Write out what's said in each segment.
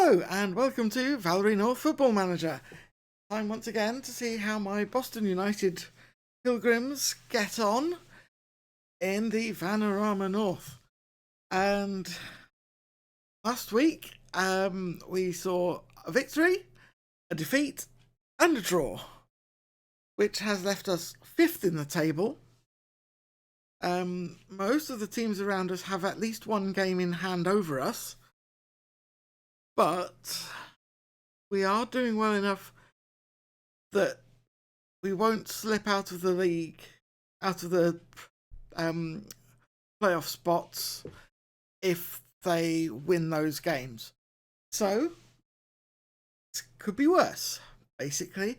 Hello and welcome to Valery North Football Manager. Time once again to see how my Boston United Pilgrims get on in the Vanarama North. And last week we saw a victory, a defeat and a draw, which has left us 5th in the table. Most of the teams around us have at least one game in hand over us, but we are doing well enough that we won't slip out of the league, out of the playoff spots if they win those games. So it could be worse, basically.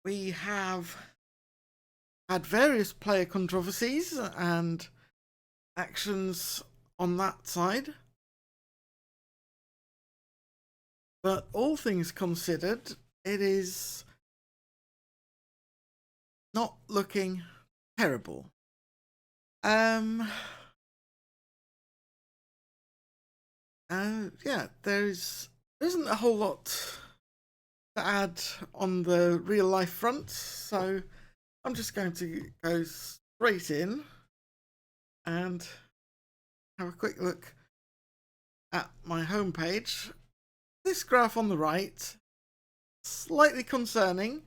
We have had various player controversies and actions on that side. But all things considered, it is not looking terrible. Yeah, there isn't a whole lot to add on the real life front, so I'm just going to go straight in and have a quick look at my homepage. This graph on the right, slightly concerning.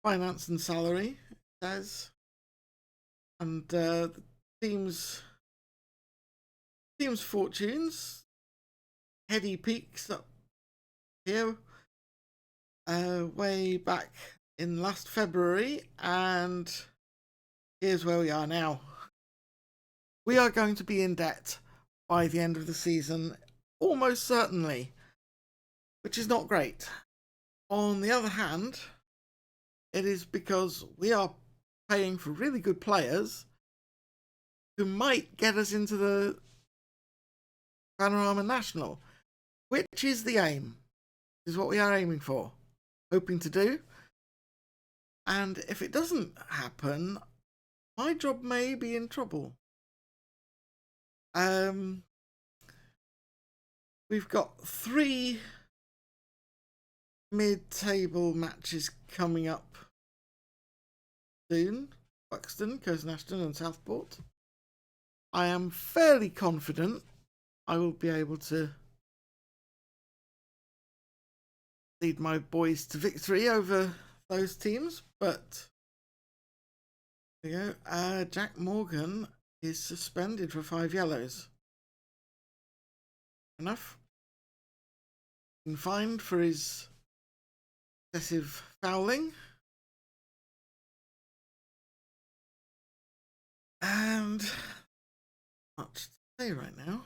Finance and salary, it says. And the team's fortunes. Heady peaks up here way back in last February, and here's where we are now. We are going to be in debt by the end of the season, almost certainly, which is not great. On the other hand, it is because we are paying for really good players who might get us into the Panorama National, which is the aim. Is what we are aiming for, hoping to do. And if it doesn't happen, my job may be in trouble. We've got 3 mid-table matches coming up soon. Buxton, Curzon Ashton and Southport. I am fairly confident I will be able to lead my boys to victory over those teams, but there you go. Jack Morgan is suspended for 5 yellows. Enough. Been fined for his excessive fouling. And not much to say right now.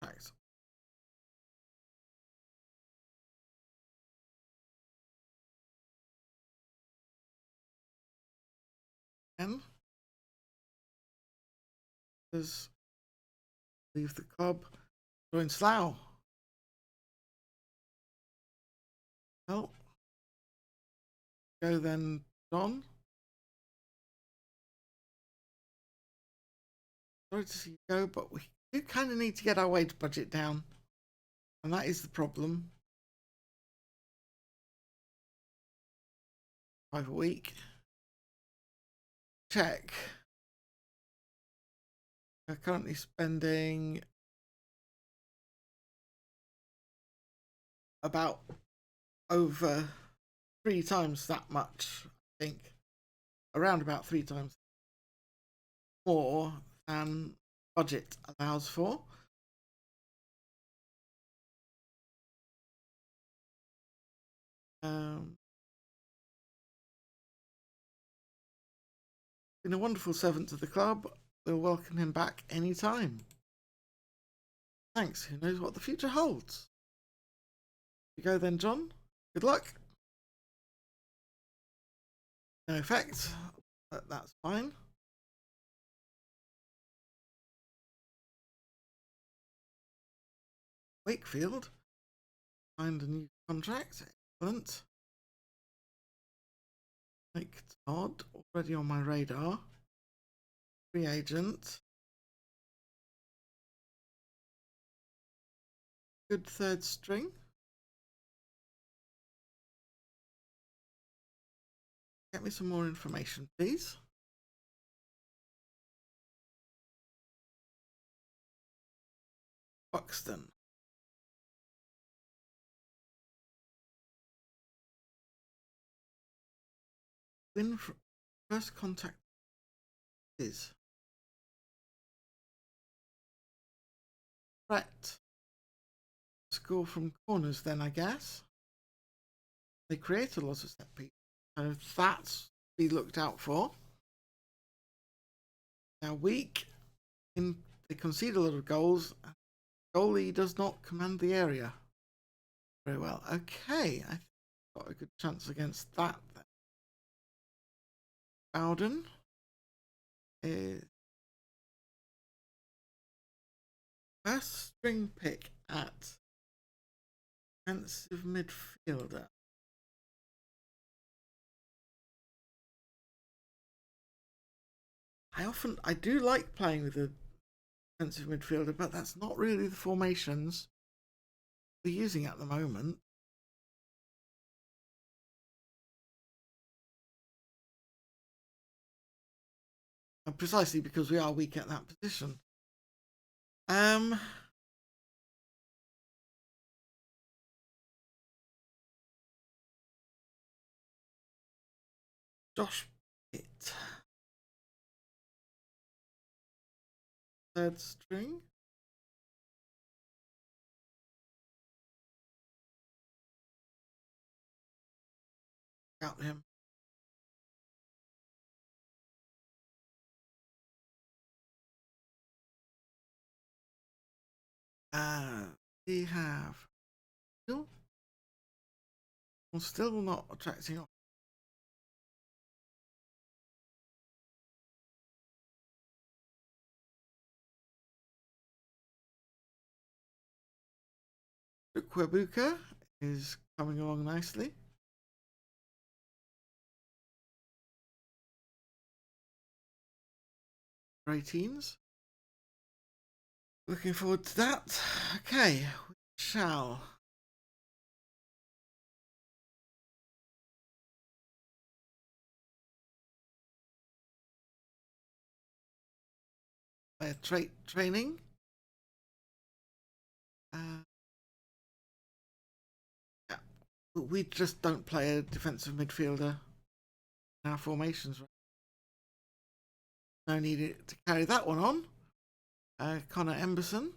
Right. And does leave the club, join Slough. Well, go then, John. Sorry to see you go, but we do kind of need to get our wage budget down, and that is the problem. 5 a week. Check. We're currently spending about over 3 times that much, I think. Around about 3 times more than budget allows for. Been a wonderful servant to the club. We'll welcome him back anytime. Thanks. Who knows what the future holds? You go then, John. Good luck. No effect, but that's fine. Wakefield signed a new contract. Excellent. Like Todd, already on my radar. Free agent. Good third string. Get me some more information, please. Buxton. Win first contact is threat. Score from corners then, I guess. They create a lot of set pieces, so that's to be looked out for. Now weak, they concede a lot of goals. Goalie does not command the area very well. Okay, I think I've got a good chance against that then. Bowden is first string pick at defensive midfielder. I do like playing with a defensive midfielder, but that's not really the formations we're using at the moment. And precisely because we are weak at that position. Josh Pitt. Third string. Got him. We have still not attracting off. Quebuka is coming along nicely. Ratings. Looking forward to that. Okay, we shall. Training. Yeah. We just don't play a defensive midfielder in our formations. No need to carry that one on. Connor Emberson.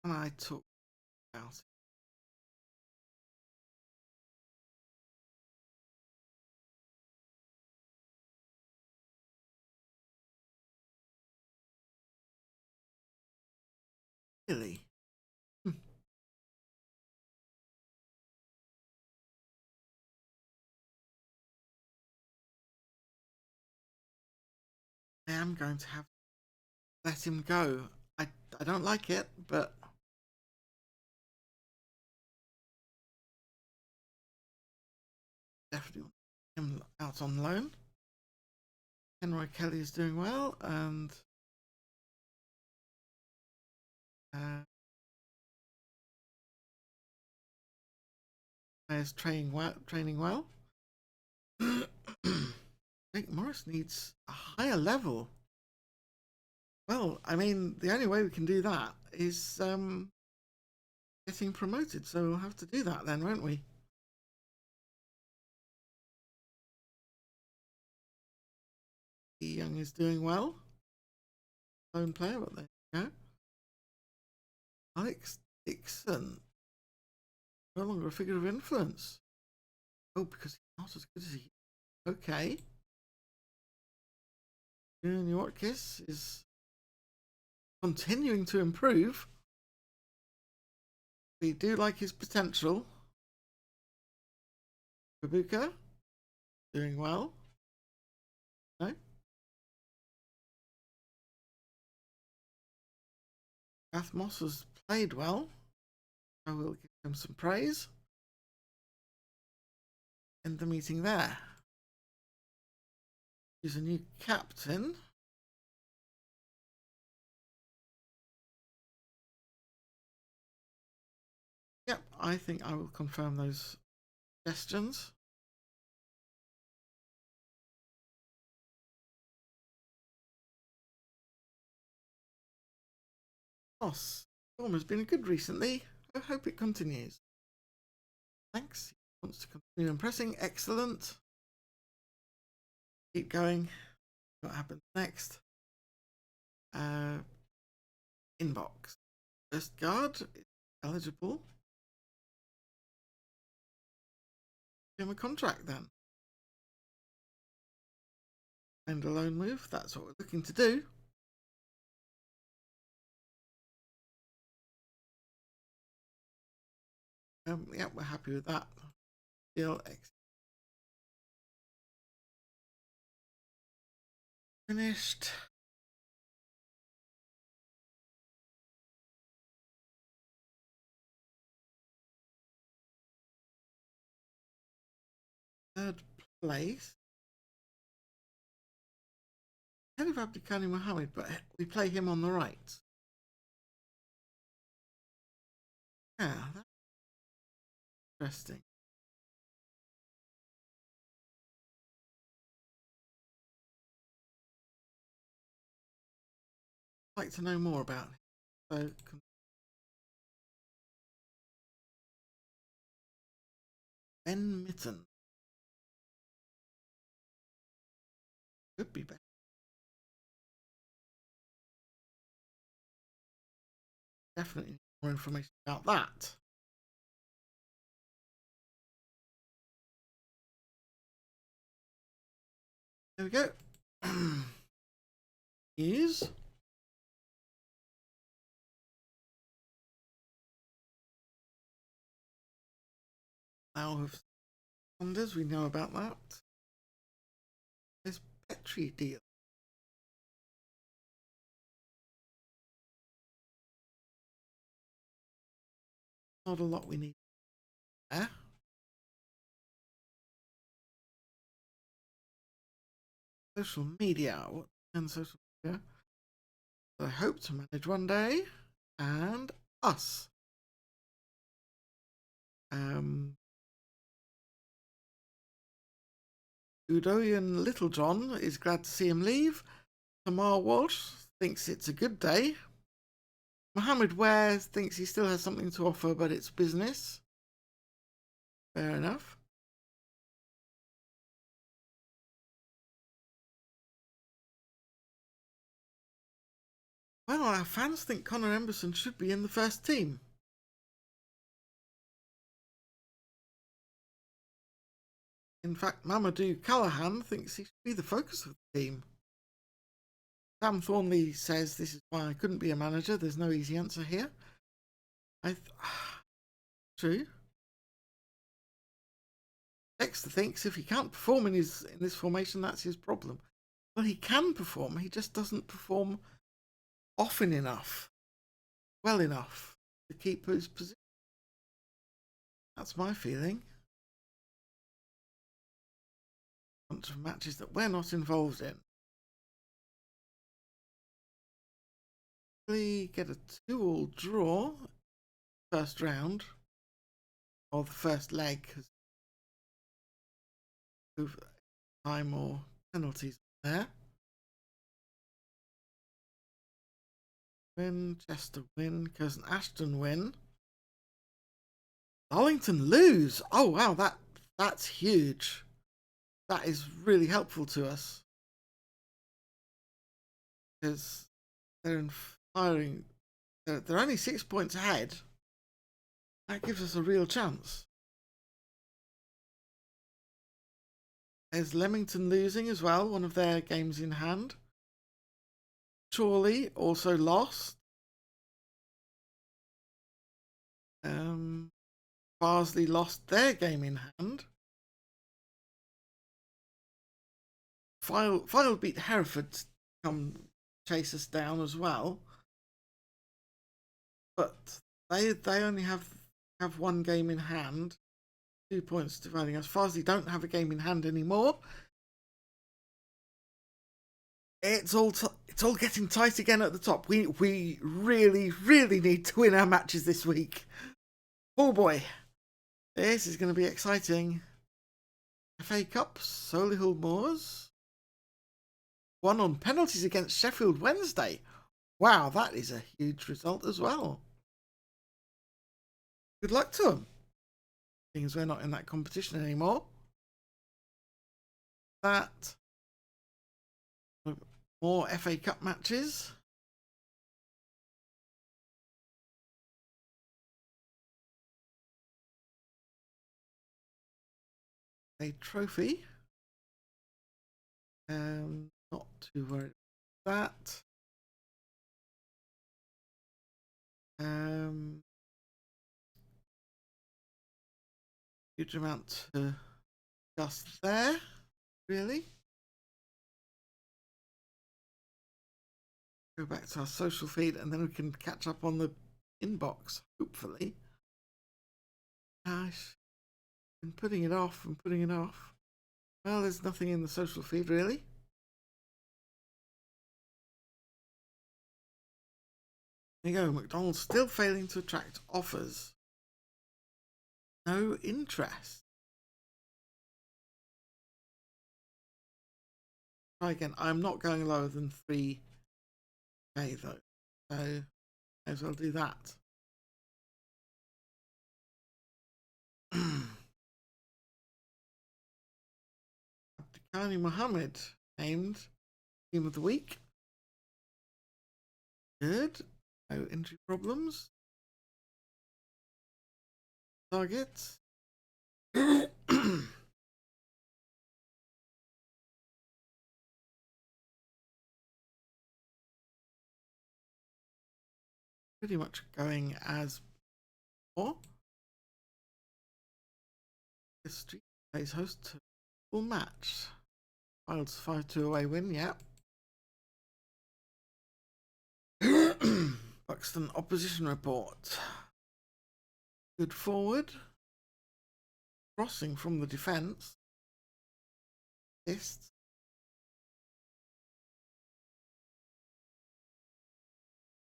And I talk about it. Really? I am going to have to let him go. I don't like it, but definitely him out on loan. Henry Kelly is doing well, and is training well. Nick Morris needs a higher level. Well, I mean, the only way we can do that is getting promoted, so we'll have to do that then, won't we? Young is doing well. Lone player, but there you go. Alex Dixon. No longer a figure of influence. Oh, because he's not as good as he. Okay. Junior Watkis is continuing to improve. We do like his potential. Kabuka doing well. No. Athmos has played well. I will give him some praise. End the meeting there. He's a new captain. Yep, I think I will confirm those suggestions. Boss, form has been good recently. I hope it continues. Thanks. He wants to continue impressing. Excellent. Keep going. What happens next? Inbox. First guard is eligible. Give him a contract then. And a loan move. That's what we're looking to do. Yeah, we're happy with that. Deal finished. Third place. Head of Abdikani Mohammed, but we play him on the right. Yeah, that's interesting. I'd like to know more about him. So, Ben Mitten. Could be better. Definitely more information about that. There we go. Is now have Sanders, we know about that. There's Petri deal. Not a lot we need there. Social media. What and social media? I hope to manage one day. And us. Udoyan Littlejohn is glad to see him leave. Tamar Walsh thinks it's a good day. Mohammed Ware thinks he still has something to offer, but it's business. Fair enough. Well, our fans think Connor Emberson should be in the first team. In fact, Mamadou Callahan thinks he should be the focus of the team. Sam Thornley says this is why I couldn't be a manager. There's no easy answer here. True. Dexter thinks if he can't perform in this formation, that's his problem. Well, he can perform. He just doesn't perform often enough, well enough to keep his position. That's my feeling. A bunch of matches that we're not involved in. We get a 2-all draw first round, or the first leg, because time or penalties there. Win, Chester win, Curzon Ashton win. Darlington lose. Oh wow, that's huge. That is really helpful to us because they're in firing. They're only 6 points ahead. That gives us a real chance. There's Leamington losing as well, one of their games in hand. Chorley also lost. Barnsley lost their game in hand. Fylde beat Hereford to come chase us down as well. but they only have one game in hand, 2 points dividing us. Farsley don't have a game in hand anymore. It's all getting tight again at the top. We really need to win our matches this week. Oh boy, this is going to be exciting. FA Cup, Solihull Moors. Won on penalties against Sheffield Wednesday. Wow, that is a huge result as well. Good luck to them. Seeing as we're not in that competition anymore. That. More FA Cup matches. A trophy. Not too worried about that. Huge amount to just there, really. Go back to our social feed and then we can catch up on the inbox, hopefully. Gosh, been putting it off and putting it off. Well, there's nothing in the social feed, really. There you go, McDonald's still failing to attract offers. No interest. Try again. I'm not going lower than 3K though, so may as well do that. Abdikani Mohammed named Team of the Week. Good. No injury problems. Targets. Pretty much going as before. This street plays host to full match. Wild's 5-2 away win, yeah. Buxton opposition report. Good forward. Crossing from the defence. Assists.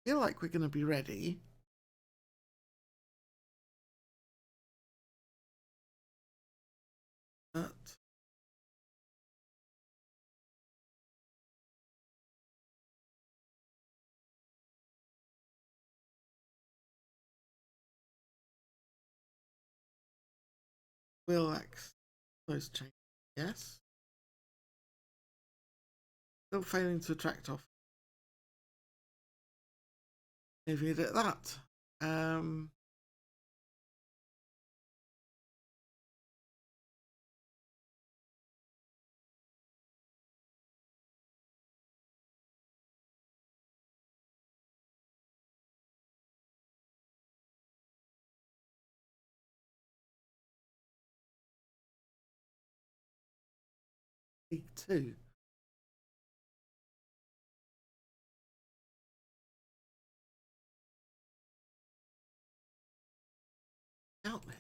Feel like we're going to be ready. But will those change. Yes. Still failing to attract off. Leaving it at that. League 2. Out there.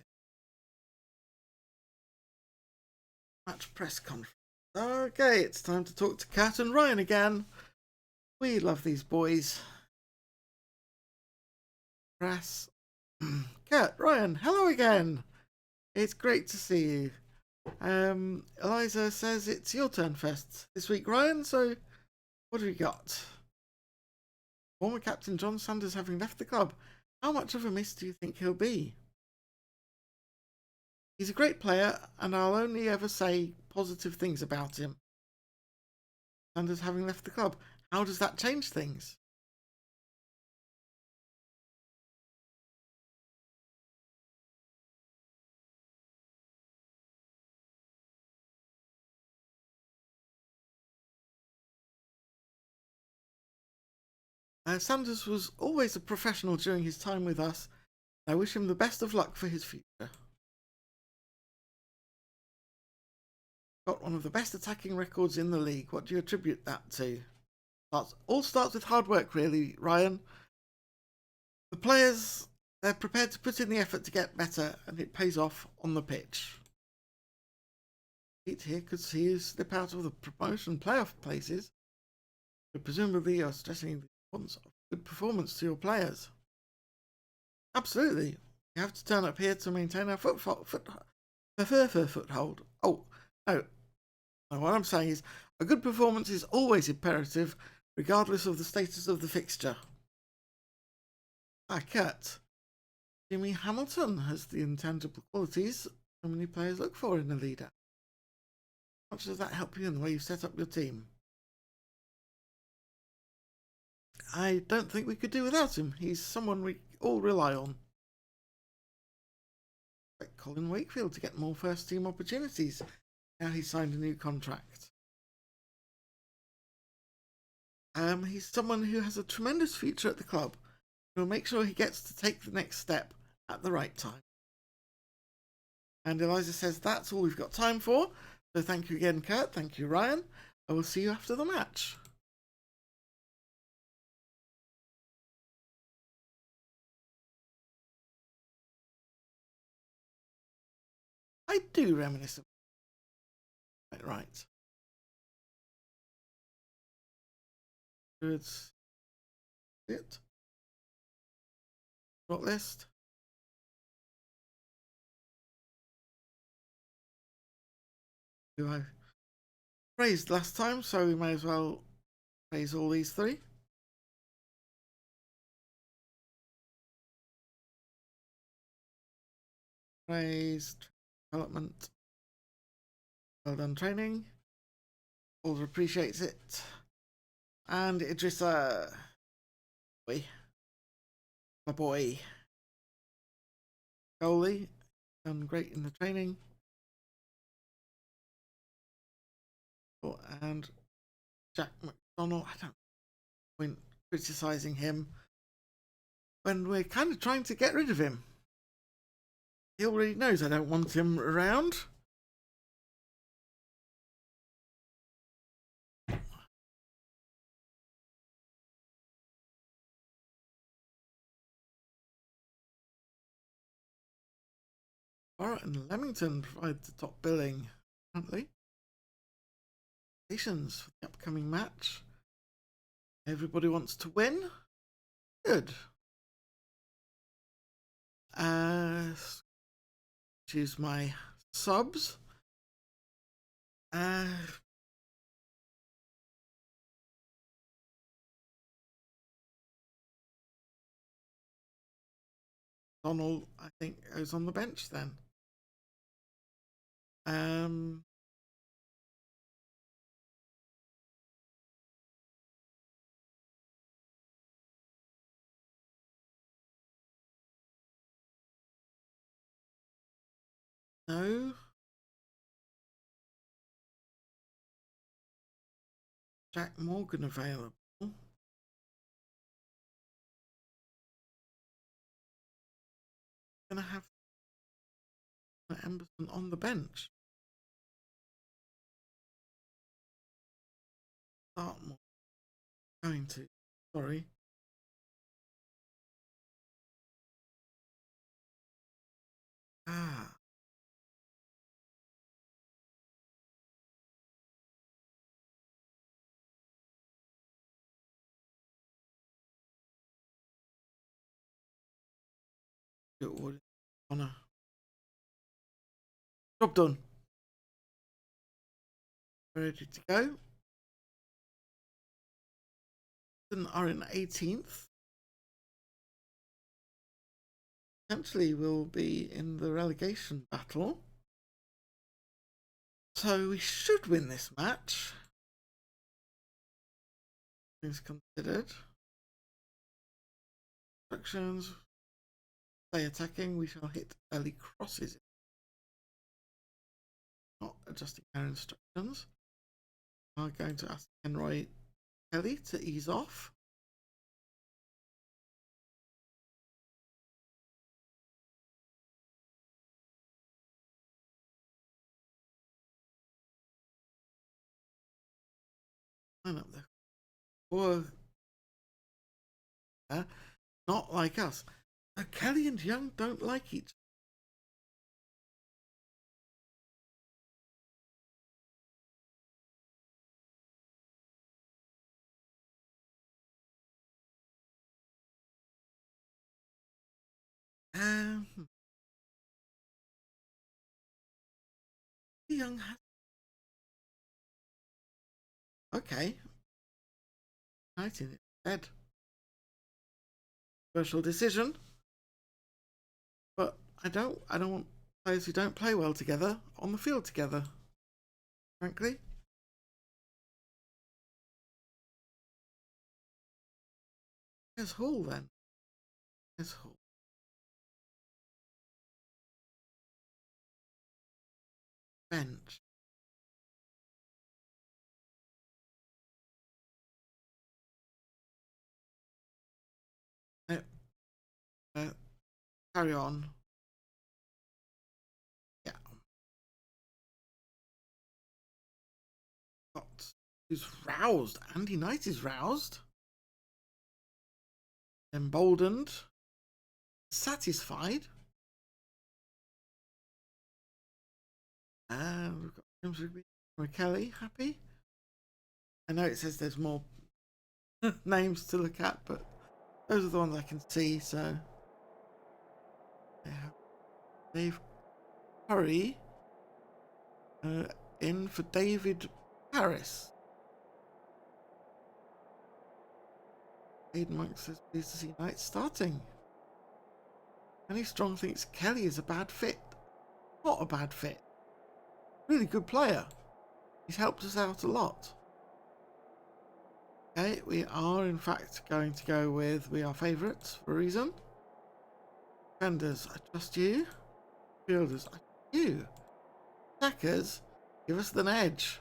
Match press conference. Okay, it's time to talk to Kat and Ryan again. We love these boys. Press. Kat, Ryan, hello again. It's great to see you. Eliza says it's your turn first this week, Ryan, so what have we got? Former captain John Sanders having left the club. How much of a miss do you think he'll be? He's a great player, and I'll only ever say positive things about him. Sanders having left the club. How does that change things? Sanders was always a professional during his time with us. I wish him the best of luck for his future. Got one of the best attacking records in the league. What do you attribute that to? All starts with hard work, really, Ryan. The players, they're prepared to put in the effort to get better, and it pays off on the pitch. Pete here could see you slip out of the promotion playoff places, but presumably you're stressing the importance of good performance to your players. Absolutely. You have to turn up here to maintain our foothold. Oh, no. What I'm saying is, a good performance is always imperative, regardless of the status of the fixture. Kurt. Jimmy Hamilton has the intangible qualities so many players look for in a leader. How much does that help you in the way you set up your team? I don't think we could do without him. He's someone we all rely on. Like Colin Wakefield to get more first team opportunities. Now he's signed a new contract. He's someone who has a tremendous future at the club. We'll make sure he gets to take the next step at the right time. And Eliza says that's all we've got time for. So thank you again, Kurt. Thank you, Ryan. I will see you after the match. I do reminisce. Right. Good. It. Short list. Who I praised last time, so we may as well praise all these three. Praised development. Well done training. Alder appreciates it. And Idrissa. Boy. My boy. Goalie. Done great in the training. Oh, and Jack McDonald. I don't point criticising him when we're kind of trying to get rid of him. He already knows I don't want him around. Barrett and Leamington provide the top billing, apparently. Congratulations for the upcoming match. Everybody wants to win. Good. Choose my subs. Donald, I think, goes on the bench then. No. Jack Morgan available. Gonna have Emberson on the bench. Dartmoor. Going to. Sorry. Ah. Honor. Job done. Ready to go. Are in 18th. Potentially will be in the relegation battle. So we should win this match. Things considered. Instructions. Stay attacking. We shall hit early crosses. Not adjusting our instructions. I'm going to ask Henry Kelly to ease off. Line up there. Or Not like us. So Kelly and Young don't like each other. Young has... Okay. Knight in it. Dead. Special decision. But I don't want players who don't play well together on the field together. Frankly. There's Hall then. There's Hall. Bench. Carry on. Yeah. Who's roused? Andy Knight is roused. Emboldened. Satisfied. And we've got James Rigby and Kelly. Happy. I know it says there's more names to look at, but those are the ones I can see, so Dave Curry in for David Harris. Aidan Monk says pleased to see Knight starting. Kenny Strong thinks Kelly is a bad fit. Not a bad fit. Really good player. He's helped us out a lot. Okay, we are in fact going to go with we are favourites for a reason. Defenders, I trust you. Fielders, I trust you. Attackers, give us an edge.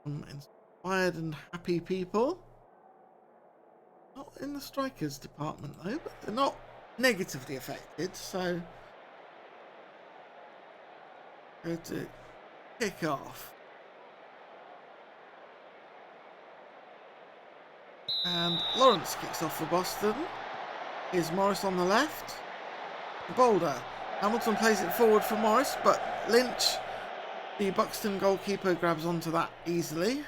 Inspired and happy people. Not in the strikers department though, but they're not negatively affected, so go to kick off. And Lawrence kicks off for Boston. Here's Morris on the left. Boulder. Hamilton plays it forward for Morris, but Lynch, the Buxton goalkeeper, grabs onto that easily.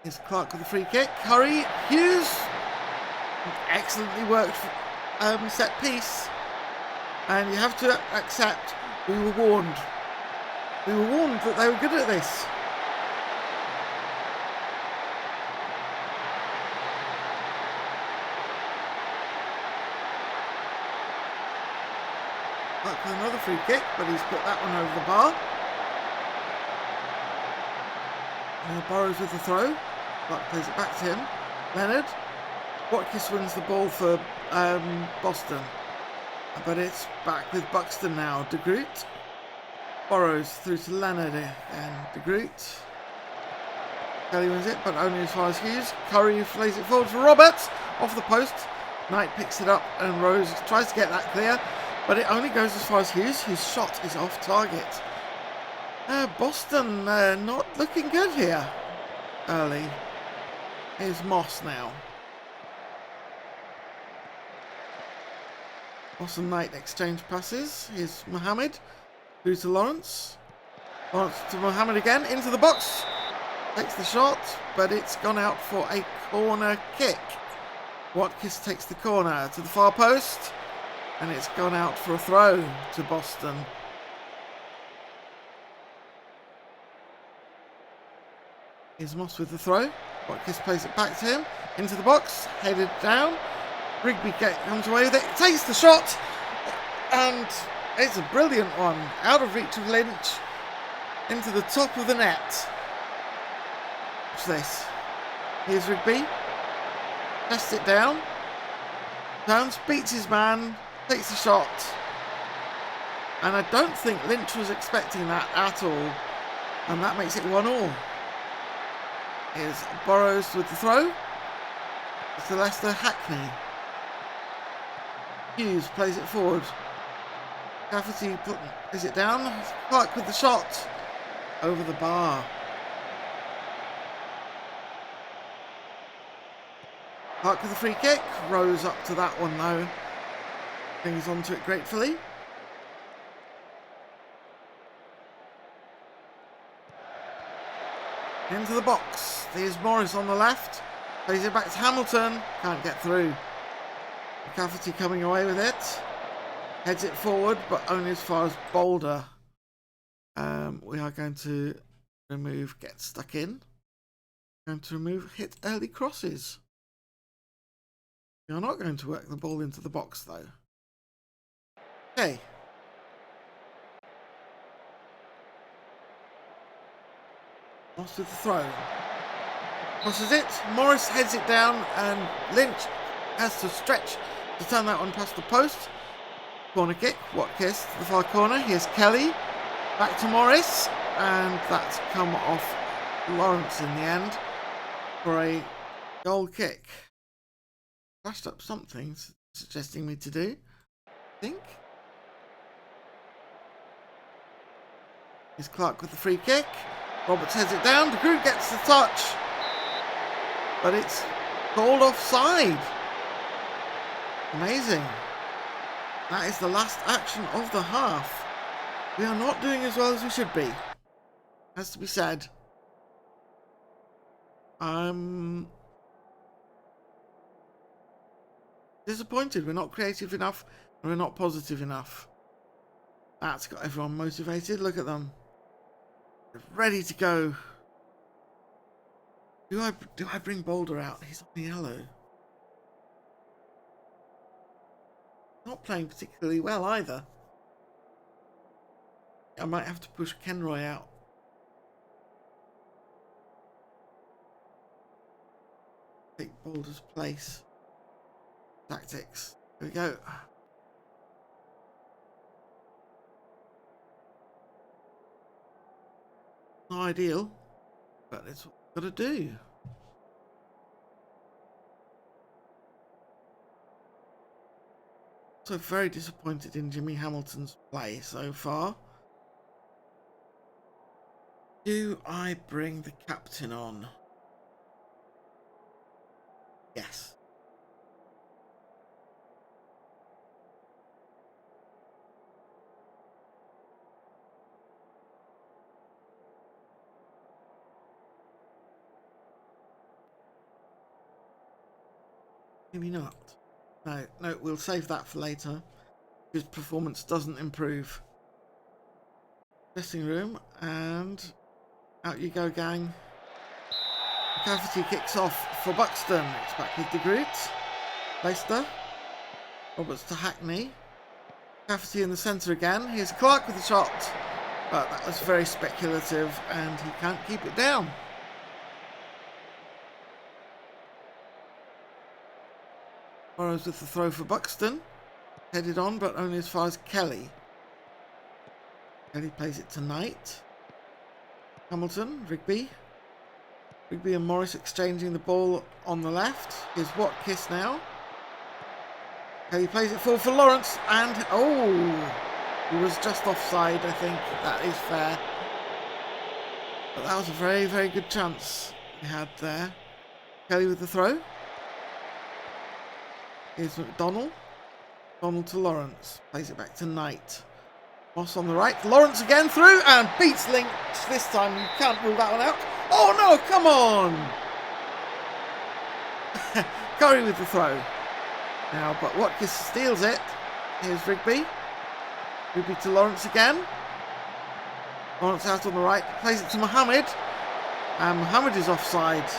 Here's Clark with the free kick. Curry, Hughes. Excellently worked set piece. And you have to accept we were warned. We were warned that they were good at this. Clark with another free kick, but he's put that one over the bar. Burrows with the throw. Clark plays it back to him. Leonard. Watkins wins the ball for Boston. But it's back with Buxton now. De Groot. Burrows through to Leonard and De Groot. Kelly wins it, but only as far as Hughes. Curry plays it forward for Roberts. Off the post. Knight picks it up and Rose tries to get that clear. But it only goes as far as Hughes, whose shot is off target. Boston not looking good here early. Here's Moss now. Moss and Knight exchange passes. Here's Mohammed through to Lawrence. Lawrence to Mohammed again, into the box. Takes the shot, but it's gone out for a corner kick. Watkins takes the corner to the far post, and it's gone out for a throw to Boston. Here's Moss with the throw. Watkins plays it back to him. Into the box. Headed down. Rigby comes away with it. Takes the shot. And it's a brilliant one. Out of reach of Lynch. Into the top of the net. Watch this. Here's Rigby. Tests it down. Turns. Beats his man. Takes the shot. And I don't think Lynch was expecting that at all. And that makes it 1-1. Here's Burrows with the throw. It's the Leicester Hackney. Hughes plays it forward. Cafferty is it down. Clark with the shot. Over the bar. Clark with the free kick. Rose up to that one though. Hangs onto it gratefully. Into the box. There's Morris on the left. Plays it back to Hamilton. Can't get through. McCafferty coming away with it. Heads it forward, but only as far as Boulder. We are going to remove get stuck in. Going to remove hit early crosses. We are not going to work the ball into the box though. Okay. Moss with the throw. Crosses it. Morris heads it down and Lynch has to stretch to turn that one past the post. Corner kick. Watkins to the far corner. Here's Kelly. Back to Morris. And that's come off Lawrence in the end for a goal kick. Flashed up something suggesting me to do. I think. Here's Clark with the free kick. Roberts heads it down. De Groot gets the touch. But it's called offside. Amazing. That is the last action of the half. We are not doing as well as we should be. Has to be said. I'm disappointed. We're not creative enough and we're not positive enough. That's got everyone motivated. Look at them. They're ready to go. Do I bring Boulder out? He's on yellow. Not playing particularly well either. I might have to push Kenroy out. Take Boulder's place. Tactics. Here we go. Not ideal, but it's what we've got to do. So very disappointed in Jimmy Hamilton's play so far. Do I bring the captain on? Yes. Maybe not. No, we'll save that for later. His performance doesn't improve. Dressing room, and out you go, gang. McCafferty kicks off for Buxton. It's back with De Groot. Leicester. Roberts to Hackney. McCafferty in the centre again. Here's Clark with the shot. But that was very speculative and he can't keep it down. Burrows with the throw for Buxton. Headed on, but only as far as Kelly. Kelly plays it to Knight. Hamilton, Rigby. Rigby and Morris exchanging the ball on the left. Here's Watkins now. Kelly plays it forward for Lawrence, and he was just offside, I think. That is fair. But that was a very, very good chance he had there. Kelly with the throw. Here's McDonald. McDonald to Lawrence. Plays it back to Knight. Moss on the right. Lawrence again through and beats Lynch this time. You can't rule that one out. Oh no, come on! Curry with the throw. Now, but Watkins steals it. Here's Rigby. Rigby to Lawrence again. Lawrence out on the right. Plays it to Mohammed. And Mohammed is offside.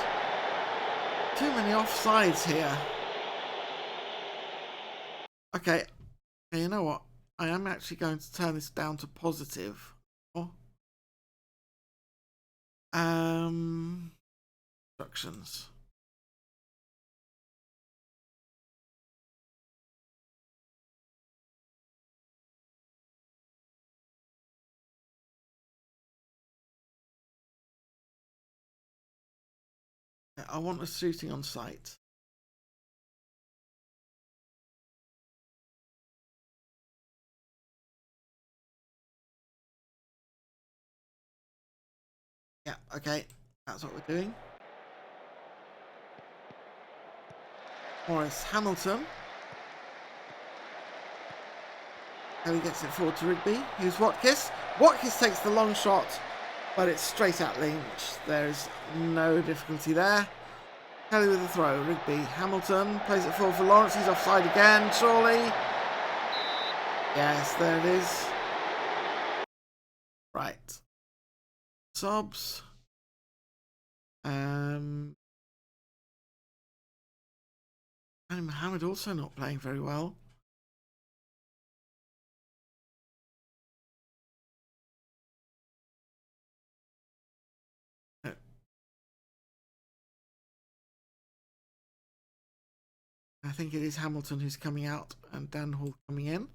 Too many offsides here. Okay, you know what? I am actually going to turn this down to positive. Instructions. I want us shooting on sight. Yeah, okay. That's what we're doing. Morris, Hamilton. Kelly gets it forward to Rigby. Here's Watkins. Watkins takes the long shot, but it's straight at Lynch. There's no difficulty there. Kelly with the throw. Rigby, Hamilton plays it forward for Lawrence. He's offside again, surely. Yes, there it is. Right. Sobs. And Mohammed also not playing very well. I think it is Hamilton who's coming out and Dan Hall coming in.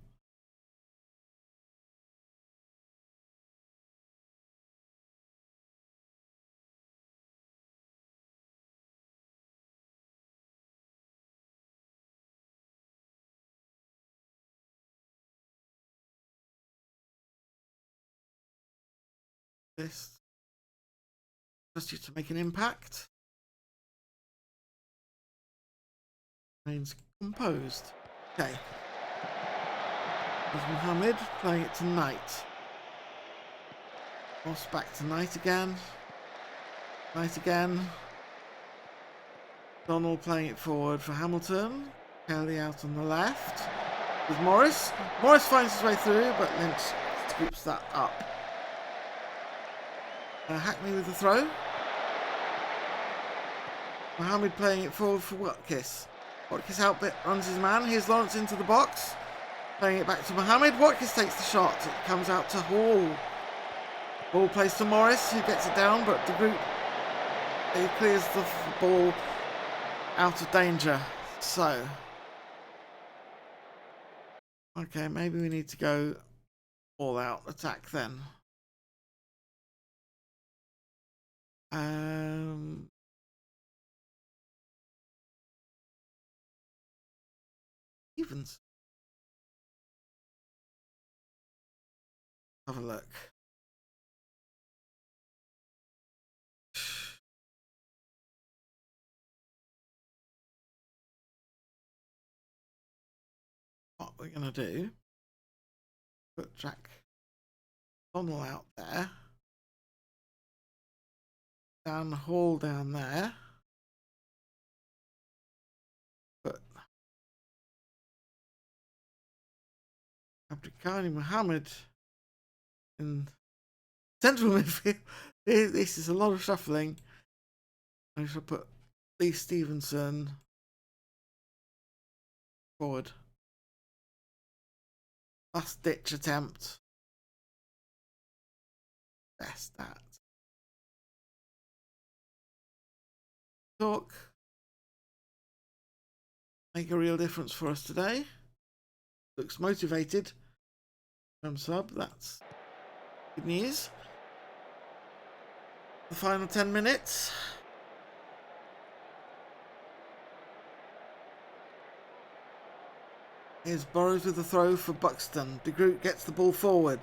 This just used to make an impact. Remains composed. Okay. There's Mohammed playing it to Knight. Ross back to Knight again. Knight again. Donald playing it forward for Hamilton. Kelly out on the left. With Morris. Morris finds his way through, but Lynch scoops that up. Hackney with the throw. Mohammed playing it forward for Watkins. Watkins out bit, runs his man. Here's Lawrence into the box. Playing it back to Mohammed. Watkins takes the shot. It comes out to Hall. Ball plays to Morris, who gets it down, but the group he clears the ball out of danger. So, okay, maybe we need to go all out attack then. Evans. Have a look. What we're going to do, put Jack Donnell out there. Dan Hall down there. Put Abdulkani Mohammed in central midfield. This is a lot of shuffling. I shall put Lee Stevenson forward. Last ditch attempt. Best that. Talk. Make a real difference for us today. Looks motivated. From sub, that's good news. The final 10 minutes. Here's Burrows with the throw for Buxton. De Groot gets the ball forward.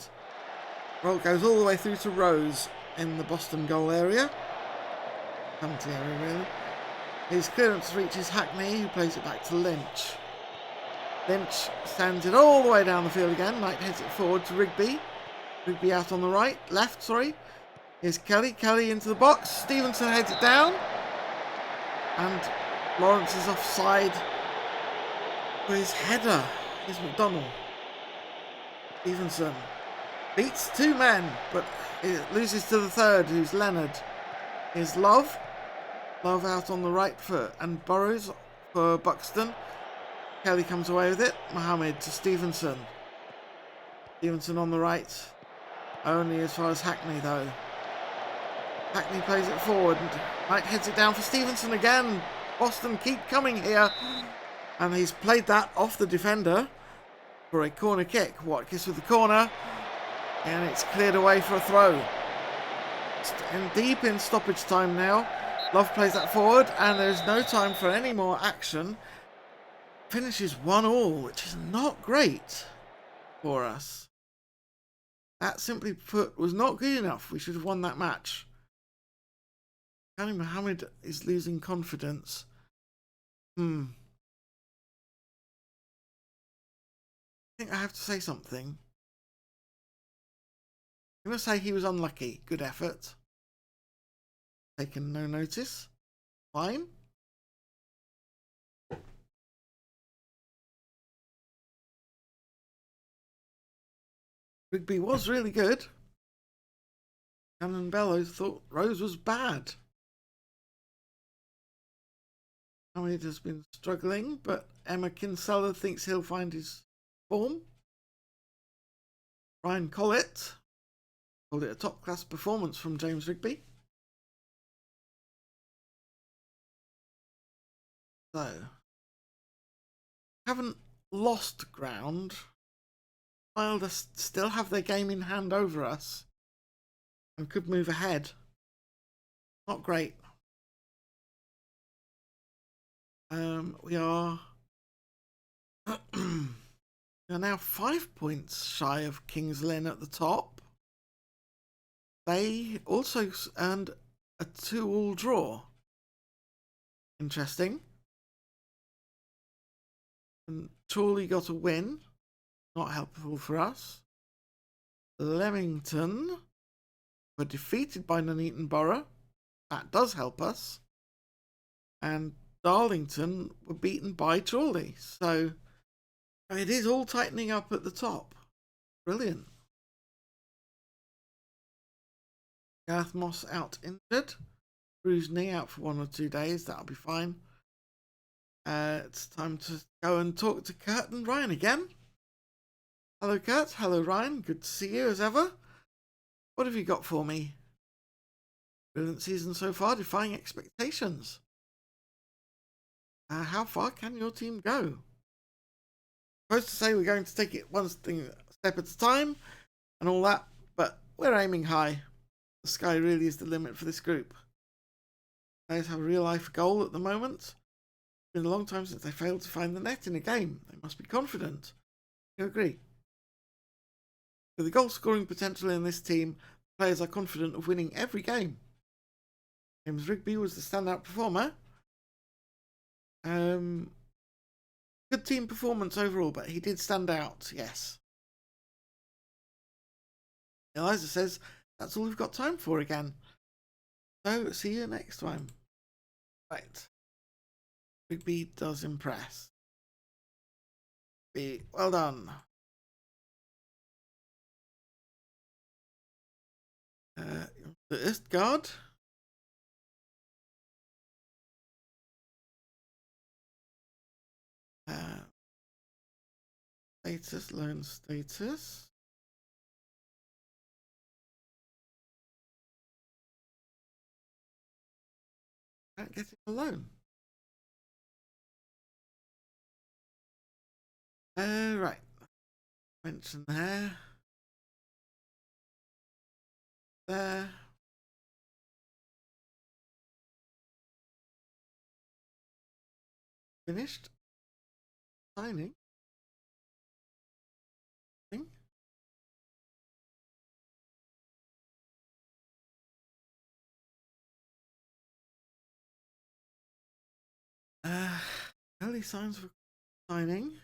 Roll goes all the way through to Rose in the Boston goal area. Penalty area, really. His clearance reaches Hackney, who plays it back to Lynch. Lynch sends it all the way down the field again. Knight heads it forward to Rigby. Rigby out on the left, sorry. Here's Kelly. Kelly into the box. Stevenson heads it down. And Lawrence is offside for his header. Here's McDonald. Stevenson beats two men, but it loses to the third, who's Leonard. Here's Love. Love out on the right foot, and Burrows for Buxton. Kelly comes away with it. Mohammed to Stevenson. Stevenson on the right. Only as far as Hackney, though. Hackney plays it forward. Knight heads it down for Stevenson again. Boston keep coming here. And he's played that off the defender for a corner kick. Watkins with the corner. And it's cleared away for a throw. Deep in stoppage time now. Love plays that forward, and there's no time for any more action. Finishes 1-1, which is not great for us. That, simply put, was not good enough. We should have won that match. Ali Mohammed is losing confidence. think I have to say something. I'm going to say he was unlucky. Good effort. Taken no notice. Fine. Rigby was really good. Cannon Bellows thought Rose was bad. Hamid has been struggling, but Emma Kinsella thinks he'll find his form. Ryan Collett called it a top-class performance from James Rigby. So, haven't lost ground. Wilder still have their game in hand over us and could move ahead. Not great. We are we are now 5 points shy of King's Lynn at the top. They also earned a 2-all draw. Interesting. And Chorley got a win. Not helpful for us. Leamington were defeated by Nuneaton Borough. That does help us. And Darlington were beaten by Chorley. So it is all tightening up at the top. Brilliant. Gareth Moss out injured. Bruised knee out for 1 or 2 days. That'll be fine. It's time to go and talk to Kurt and Ryan again. Hello, Kurt. Hello, Ryan. Good to see you as ever. What have you got for me? Brilliant season so far, defying expectations. How far can your team go? Supposed to say we're going to take it one step at a time and all that, but we're aiming high. The sky really is the limit for this group. Players have a real life goal at the moment. It's been a long time since they failed to find the net in a game. They must be confident. You agree? With the goal scoring potential in this team, players are confident of winning every game. James Rigby was the standout performer. Good team performance overall, but he did stand out, yes. Eliza says that's all we've got time for again. So, see you next time. Right. Rigby does impress. Well done. The Östgard. Status, loan status. Can't get it a loan. Right. Mention there. There. Finished. Signing. Early signs for signing.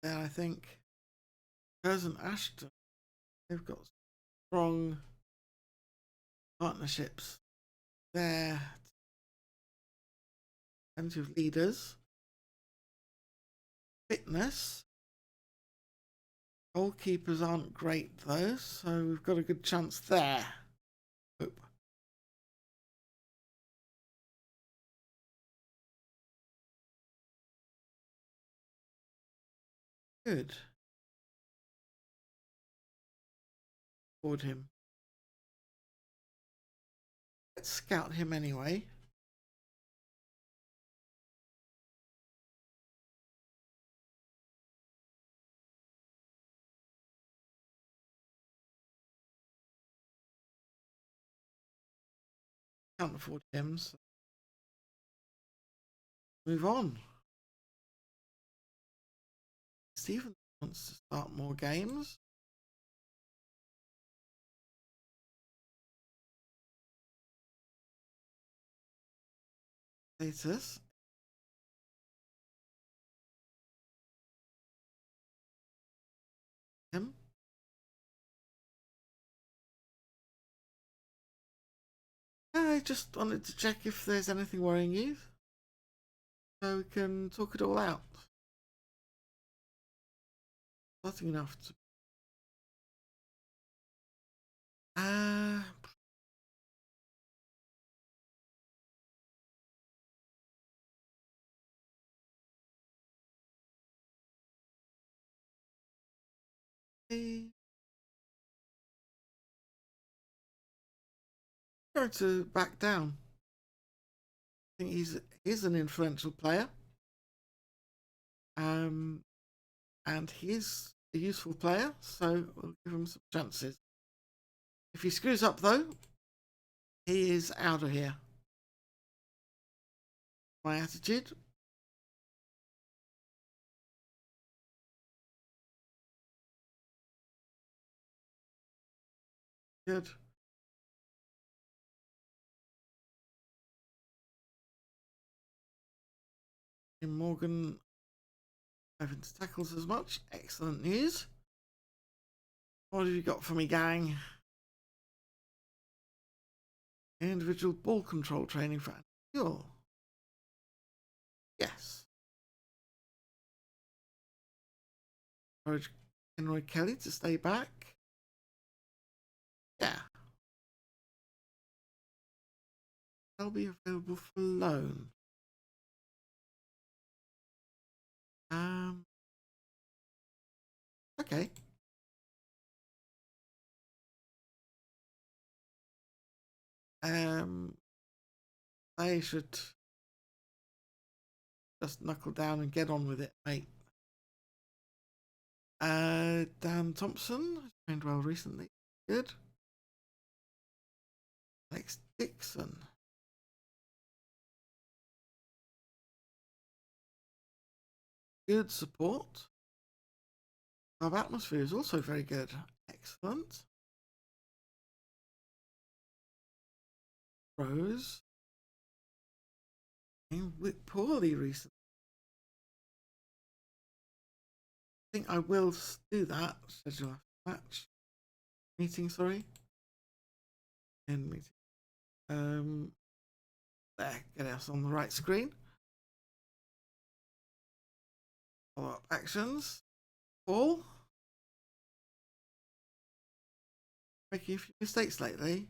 There, I think. Kers and Ashton, they've got strong partnerships. There, plenty of leaders. Fitness. Goalkeepers aren't great though, so we've got a good chance there. Oop. Good. Board him. Let's scout him anyway. Can't afford him, so move on. Stephen wants to start more games. Status. Him. I just wanted to check if there's anything worrying you, so we can talk it all out. Nothing enough to. Going to back down. I think he's an influential player. And he's a useful player, so we'll give him some chances. If he screws up, though, he is out of here. My attitude. Good. And Morgan having tackles as much. Excellent news. What have you got for me, gang? Individual ball control training for Fuel. Yes. Encourage Henry Kelly to stay back. Yeah. They'll be available for loan. Okay. They should just knuckle down and get on with it, mate. Dan Thompson has trained well recently. Good. Alex Dixon. Good support. Our atmosphere is also very good. Excellent. Rose. Poorly recently. I think I will do that. Schedule after match. Meeting, sorry. End meeting. There, get us on the right screen. Follow-up actions. Paul. Making a few mistakes lately.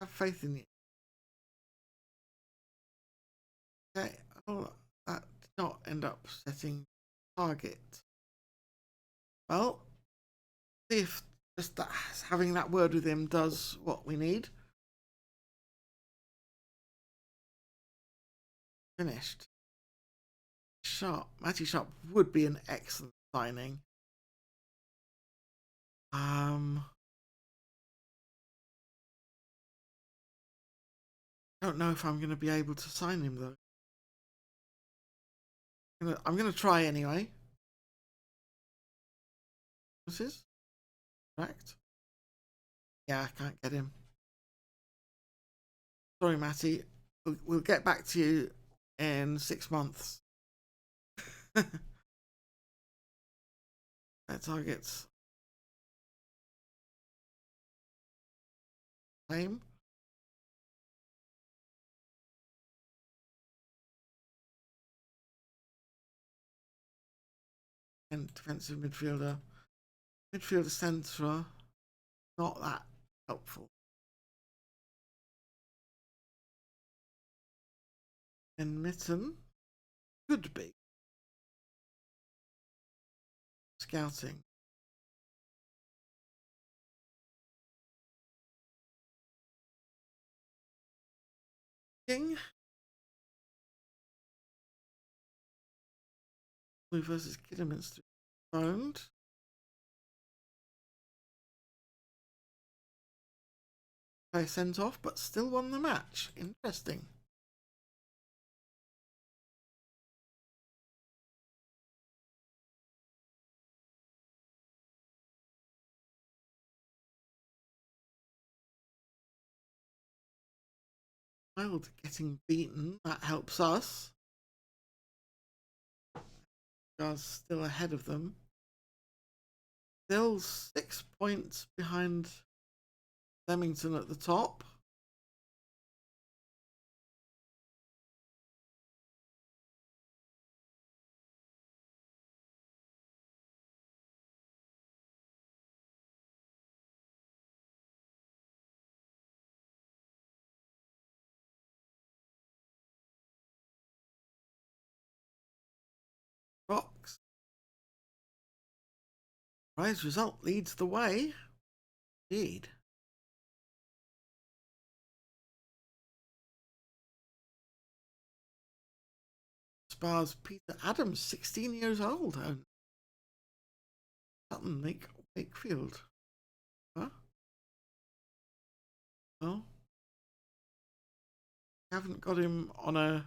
Have faith in you. Okay, oh, that did not end up setting target. Well, see if just that having that word with him does what we need. Finished. Sharp. Matty Sharp would be an excellent signing. Don't know if I'm going to be able to sign him though. I'm going to try anyway. What's his? Correct. Yeah, I can't get him. Sorry, Matty. We'll get back to you in 6 months. Their targets. Same. And defensive midfielder. Midfielder centre. Not that helpful. And Mitten could be. Scouting. King. Blue versus Kidderminster. Owned. Player sent off, but still won the match. Interesting. child getting beaten. That helps us. Guys still ahead of them. Still 6 points behind Leamington at the top. Fox. Prize result leads the way. Indeed. Spar's Peter Adams, 16 years old. And Sutton Wakefield. Huh? Well, haven't got him on a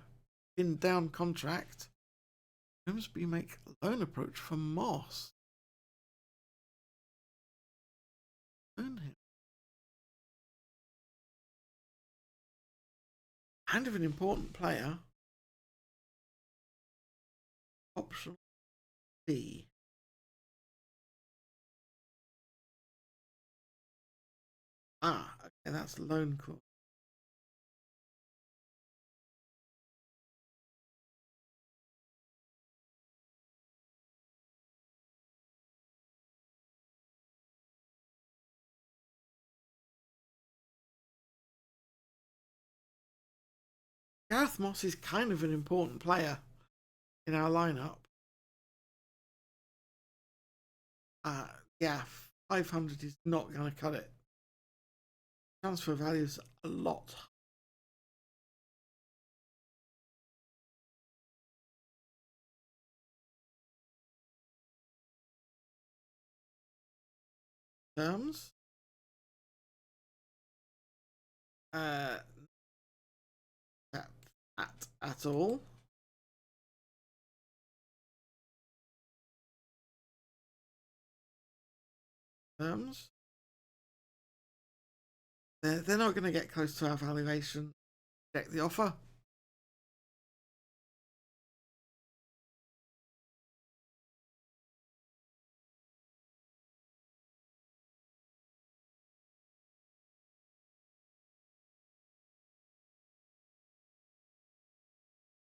pinned down contract. Grimsby make loan approach from Moss. Loan him. Kind of an important player. Option B. Ah, okay, that's loan call. Gareth Moss is kind of an important player in our lineup. Yeah, 500 is not going to cut it. Transfer value is a lot. Terms. At all. Terms. They're not going to get close to our valuation. Check the offer.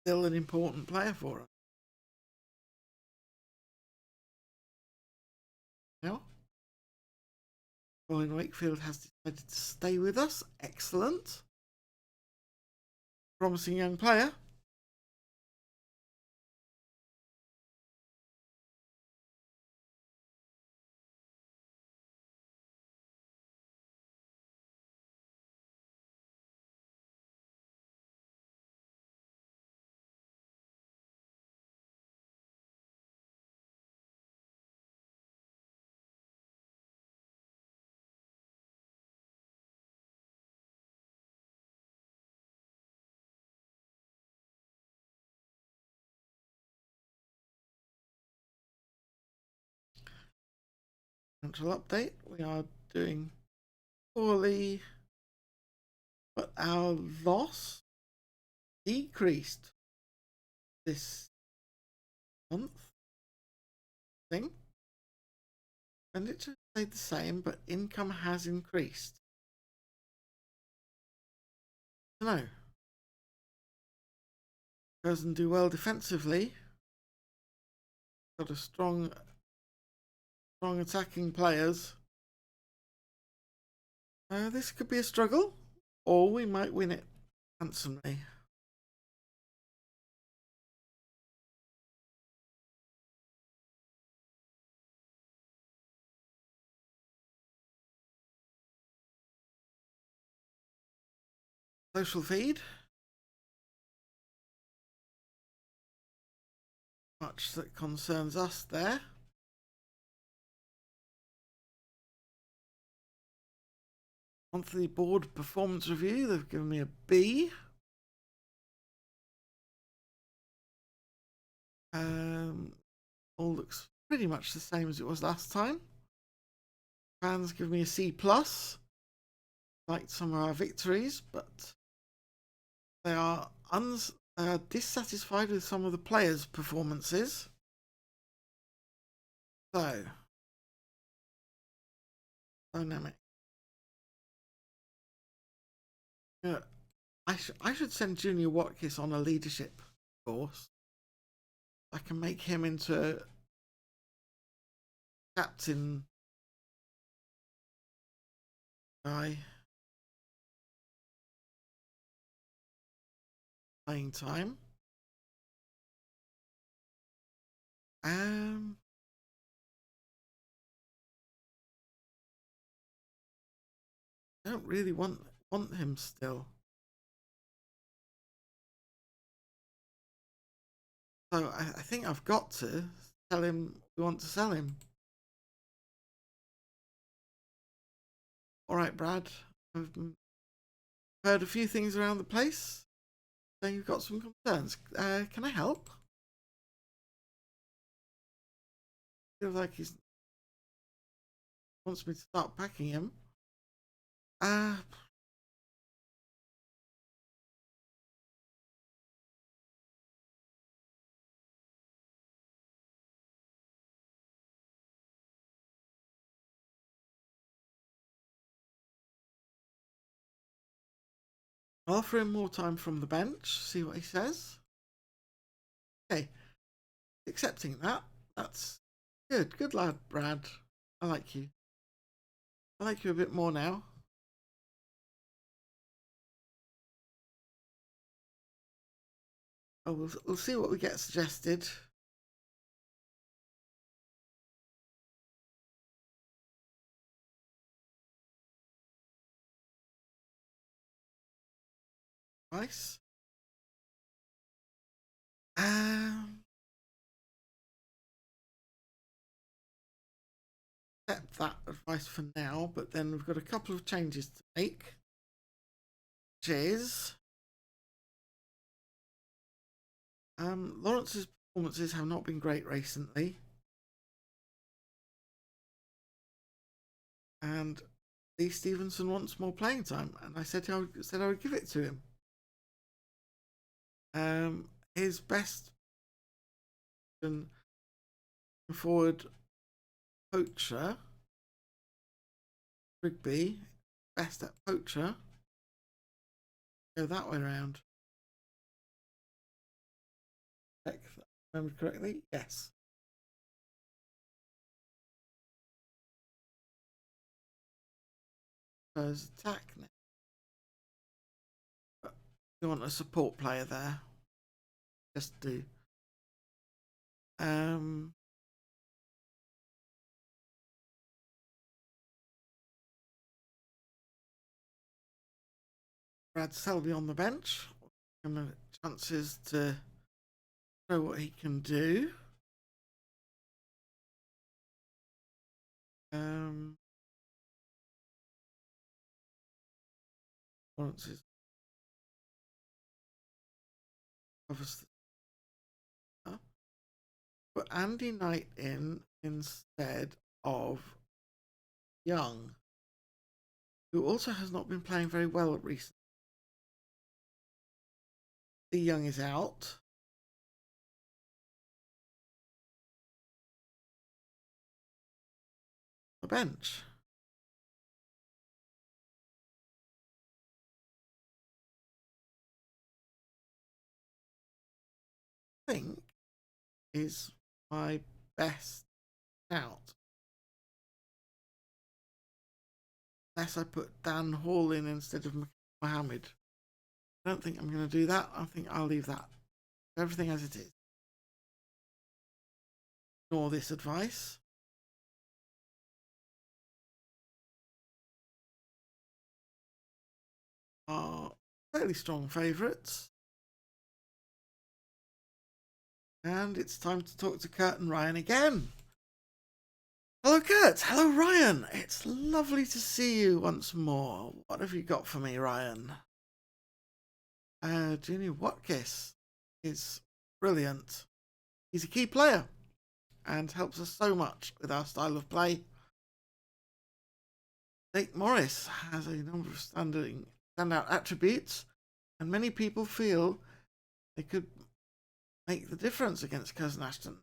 Still an important player for us. Now, Colin Wakefield has decided to stay with us. Excellent. Promising young player. Financial update. We are doing poorly, but our loss decreased this month. Thing. Expenditure stayed the same, but income has increased. No. Doesn't do well defensively. Got a strong attacking players. This could be a struggle, or we might win it handsomely. Social feed. Much that concerns us there. Monthly board performance review. They've given me a B. All looks pretty much the same as it was last time. Fans give me a C+. Liked some of our victories, but They are dissatisfied with some of the players' performances. So, dynamic. Yeah, I should send Junior Watkins on a leadership course. I can make him into captain guy. Playing time. I don't really want him still. So I think I've got to tell him we want to sell him. All right, Brad. I've heard a few things around the place. Saying you've got some concerns. Can I help? Feels like he wants me to start packing him. I'll offer him more time from the bench. See what he says. Okay, accepting that. That's good. Good lad, Brad. I like you. I like you a bit more now. Oh, we'll see what we get suggested. Nice. Accept that advice for now, but then we've got a couple of changes to make. Which is Lawrence's performances have not been great recently. And Lee Stevenson wants more playing time, and I said I would give it to him. His best forward poacher, Rigby, best at poacher. Go that way around. Check if I remember correctly. Yes. There's attack now. You want a support player there? Just do. Brad Selby on the bench. And chances to show what he can do. Lawrence's obviously. Put Andy Knight in instead of Young, who also has not been playing very well recently. The Young is out. The bench. I think is my best out. Unless I put Dan Hall in instead of Mohammed. I don't think I'm going to do that. I think I'll leave that. Everything as it is. Ignore this advice. Are fairly strong favourites. And it's time to talk to Kurt and Ryan again. Hello, Kurt. Hello, Ryan. It's lovely to see you once more. What have you got for me, Ryan? Junior Watkins is brilliant. He's a key player and helps us so much with our style of play. Nate Morris has a number of standout attributes. And many people feel they could make the difference against Cousin Ashton.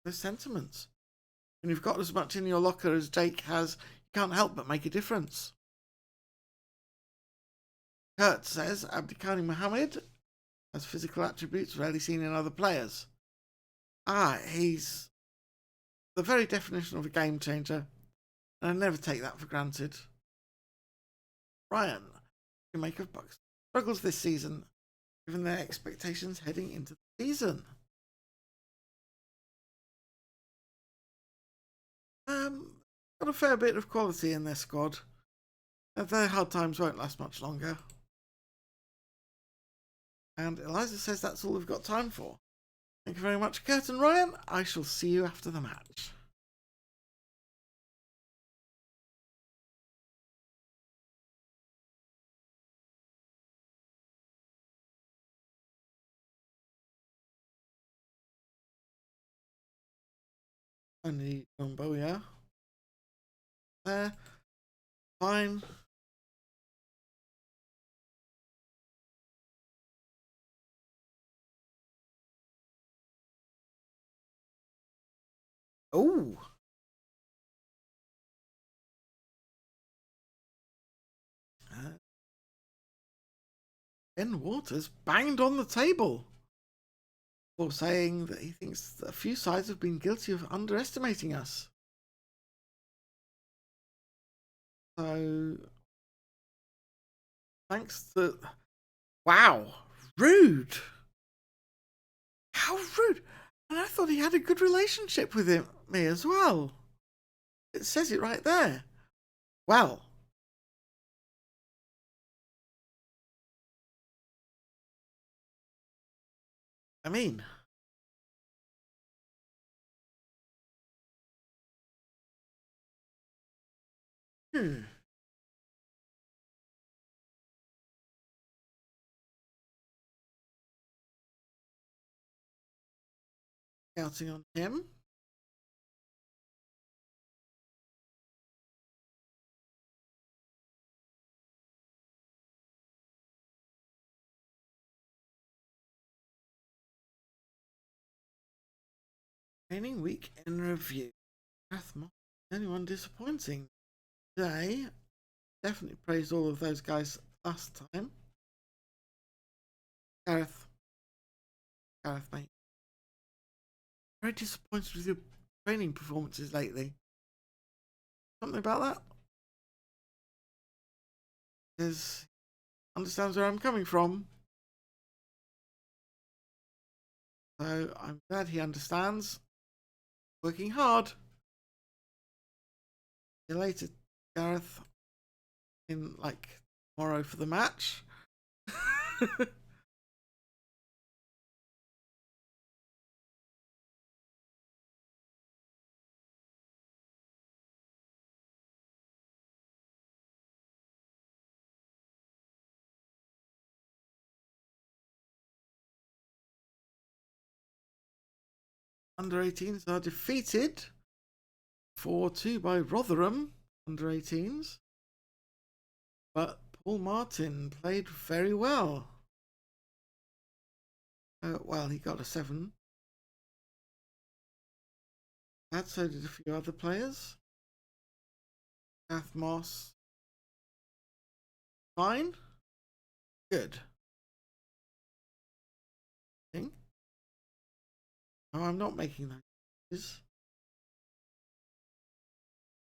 Those sentiments. When you've got as much in your locker as Jake has, you can't help but make a difference. Kurt says Abdikhani Mohammed has physical attributes rarely seen in other players. He's the very definition of a game changer, and I never take that for granted. Ryan, you make of Bucks struggles this season, given their expectations heading into the season. Got a fair bit of quality in their squad. Their hard times won't last much longer. And Eliza says that's all we've got time for. Thank you very much, Kurt and Ryan. I shall see you after the match. Only Jumbo, yeah. There. Fine. Oh. Ben Waters banged on the table for saying that he thinks that a few sides have been guilty of underestimating us. So, thanks to... Wow, rude. How rude. And I thought he had a good relationship with me as well. It says it right there. Well. I mean... Counting on him. Training week in review. Anyone disappointing today? Definitely praised all of those guys last time. Gareth, mate. Very disappointed with your training performances lately. Something about that? Because understands where I'm coming from. So I'm glad he understands. Working hard. See you later, Gareth. In like tomorrow for the match. Under 18s are defeated 4-2 by Rotherham. Under 18s. But Paul Martin played very well. Well, he got a 7. And so did a few other players. Kath Moss. Fine. Good. Oh, I'm not making those.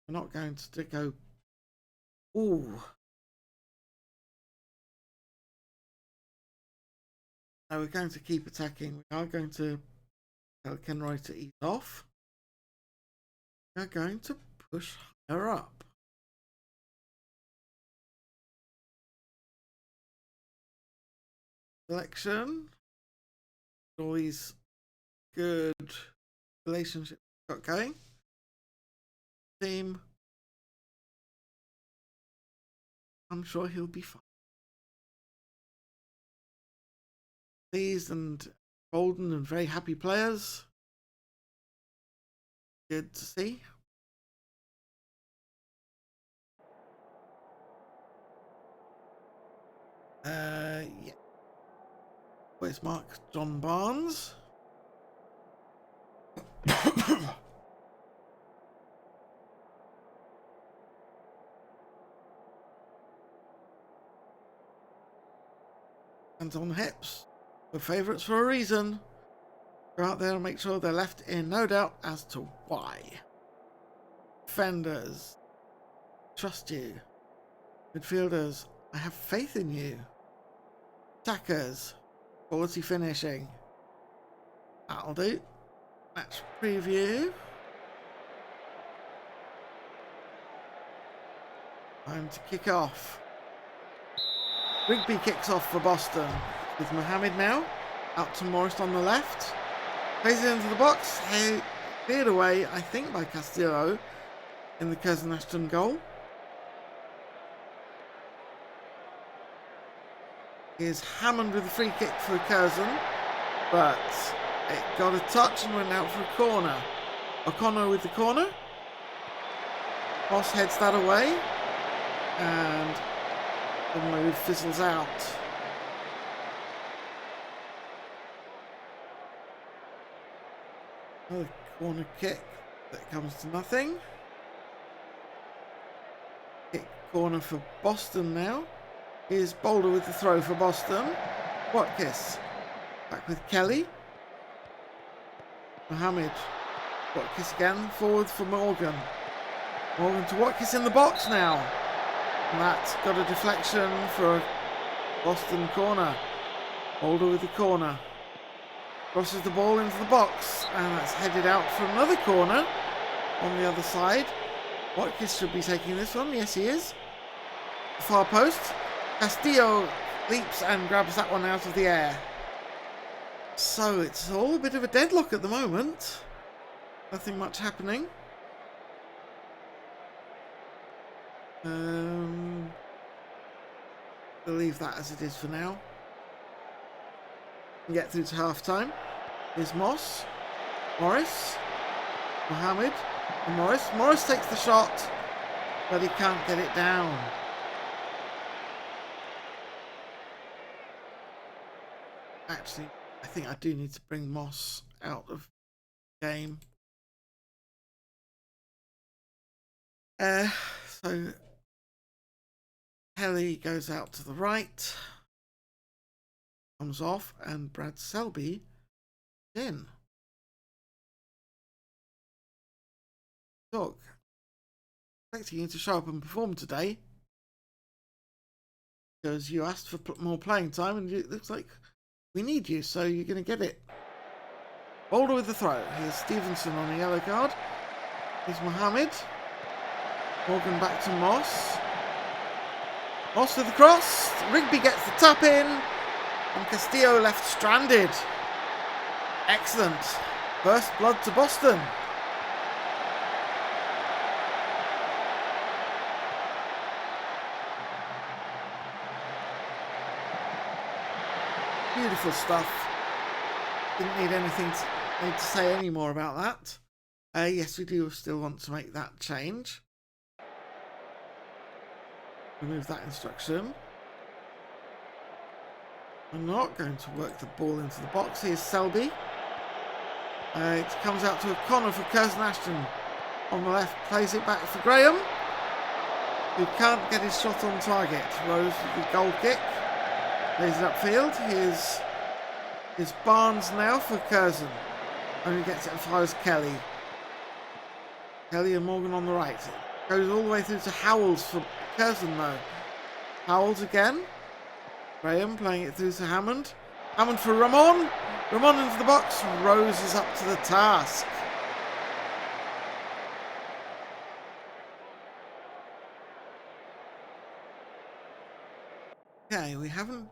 We're not going to go. Ooh. No, we're going to keep attacking. We are going to tell Kenroy to ease off. We're going to push her up. Selection. All these good relationships got going. Team. I'm sure he'll be fine. Pleased and golden and very happy players. Good to see. Yeah. Where's Mark? John Barnes. Hands on hips. The favourites for a reason. Go out there and make sure they're left in no doubt as to why. Defenders, trust you. Midfielders, I have faith in you. Attackers, quality finishing. That'll do. Match preview. Time to kick off. Rigby kicks off for Boston with Mohammed now. Out to Morris on the left. Plays it into the box. Cleared away, I think, by Castillo in the Curzon Ashton goal. Here's Hammond with a free kick for Curzon, but it got a touch and went out for a corner. O'Connor with the corner. Moss heads that away, and the move fizzles out. Another corner kick that comes to nothing. Kick corner for Boston now. Here's Boulder with the throw for Boston. Watkis back with Kelly. Mohammed. Watkis again, forward for Morgan. Morgan to Watkis in the box now. And that's got a deflection for a Boston corner. Boulder with the corner. Crosses the ball into the box, and that's headed out for another corner on the other side. Watkis should be taking this one. Yes, he is. Far post. Castillo leaps and grabs that one out of the air. So it's all a bit of a deadlock at the moment. Nothing much happening. We'll leave that as it is for now. Get through to half time. Here's Moss. Morris. Mohammed. And Morris. Morris takes the shot, but he can't get it down. Actually, I think I do need to bring Moss out of the game. So Kelly goes out to the right. Comes off, and Brad Selby in. Look, expecting you to show up and perform today because you asked for more playing time, and it looks like we need you, so you're going to get it. Boulder with the throw. Here's Stevenson on the yellow card. Here's Mohammed. Morgan back to Moss. Moss with the cross. Rigby gets the tap in. And Castillo left stranded. Excellent. First blood to Boston. Beautiful stuff. Didn't need anything to say any more about that. Yes, we do still want to make that change. Remove that instruction. I'm not going to work the ball into the box. Here's Selby. It comes out to O'Connor for Curzon Ashton. On the left, plays it back for Graham, who can't get his shot on target. Rose with the goal kick. Plays it upfield. Here's Barnes now for Curzon. Only gets it as far as Kelly. Kelly and Morgan on the right. It goes all the way through to Howells for Curzon though. Howells again. Graham playing it through to Hammond. Hammond for Ramon. Ramon into the box. Rose is up to the task. Okay, we haven't...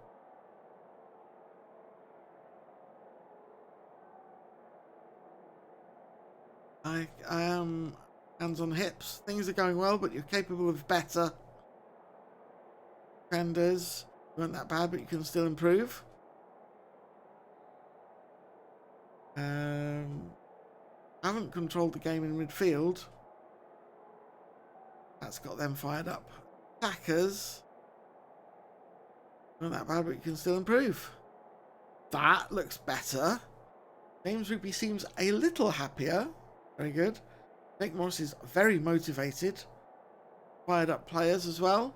I am hands on hips. Things are going well, but you're capable of better. Defenders weren't that bad, but you can still improve. Haven't controlled the game in midfield. That's got them fired up. Attackers. Not that bad, but you can still improve. That looks better. James Rigby seems a little happier. Very good. Nick Morris is very motivated. Fired up players as well.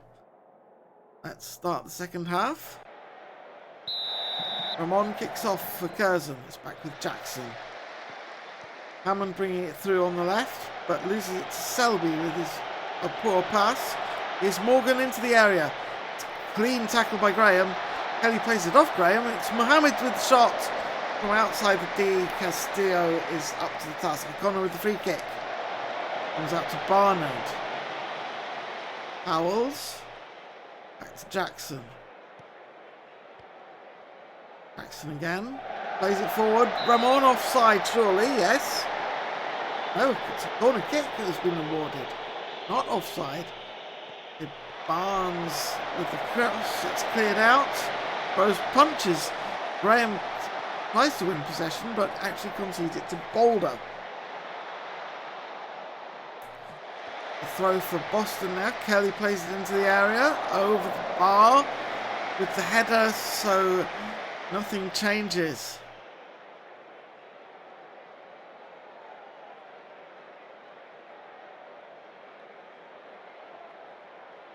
Let's start the second half. Ramon kicks off for Curzon. It's back with Jackson. Hammond bringing it through on the left, but loses it to Selby with a poor pass. Here's Morgan into the area. Clean tackle by Graham. Kelly plays it off Graham. It's Mohammed with the shot from outside the D. Castillo is up to the task. O'Connor with the free kick. Comes out to Barnard. Howells. Back to Jackson. Jackson again. Plays it forward. Ramon offside, surely. Yes. No, it's a corner kick that has been awarded. Not offside. Barnes with the cross. It's cleared out. Rose punches. Graham tries to win possession, but actually concedes it to Boulder. The throw for Boston now. Kelly plays it into the area. Over the bar with the header, so nothing changes.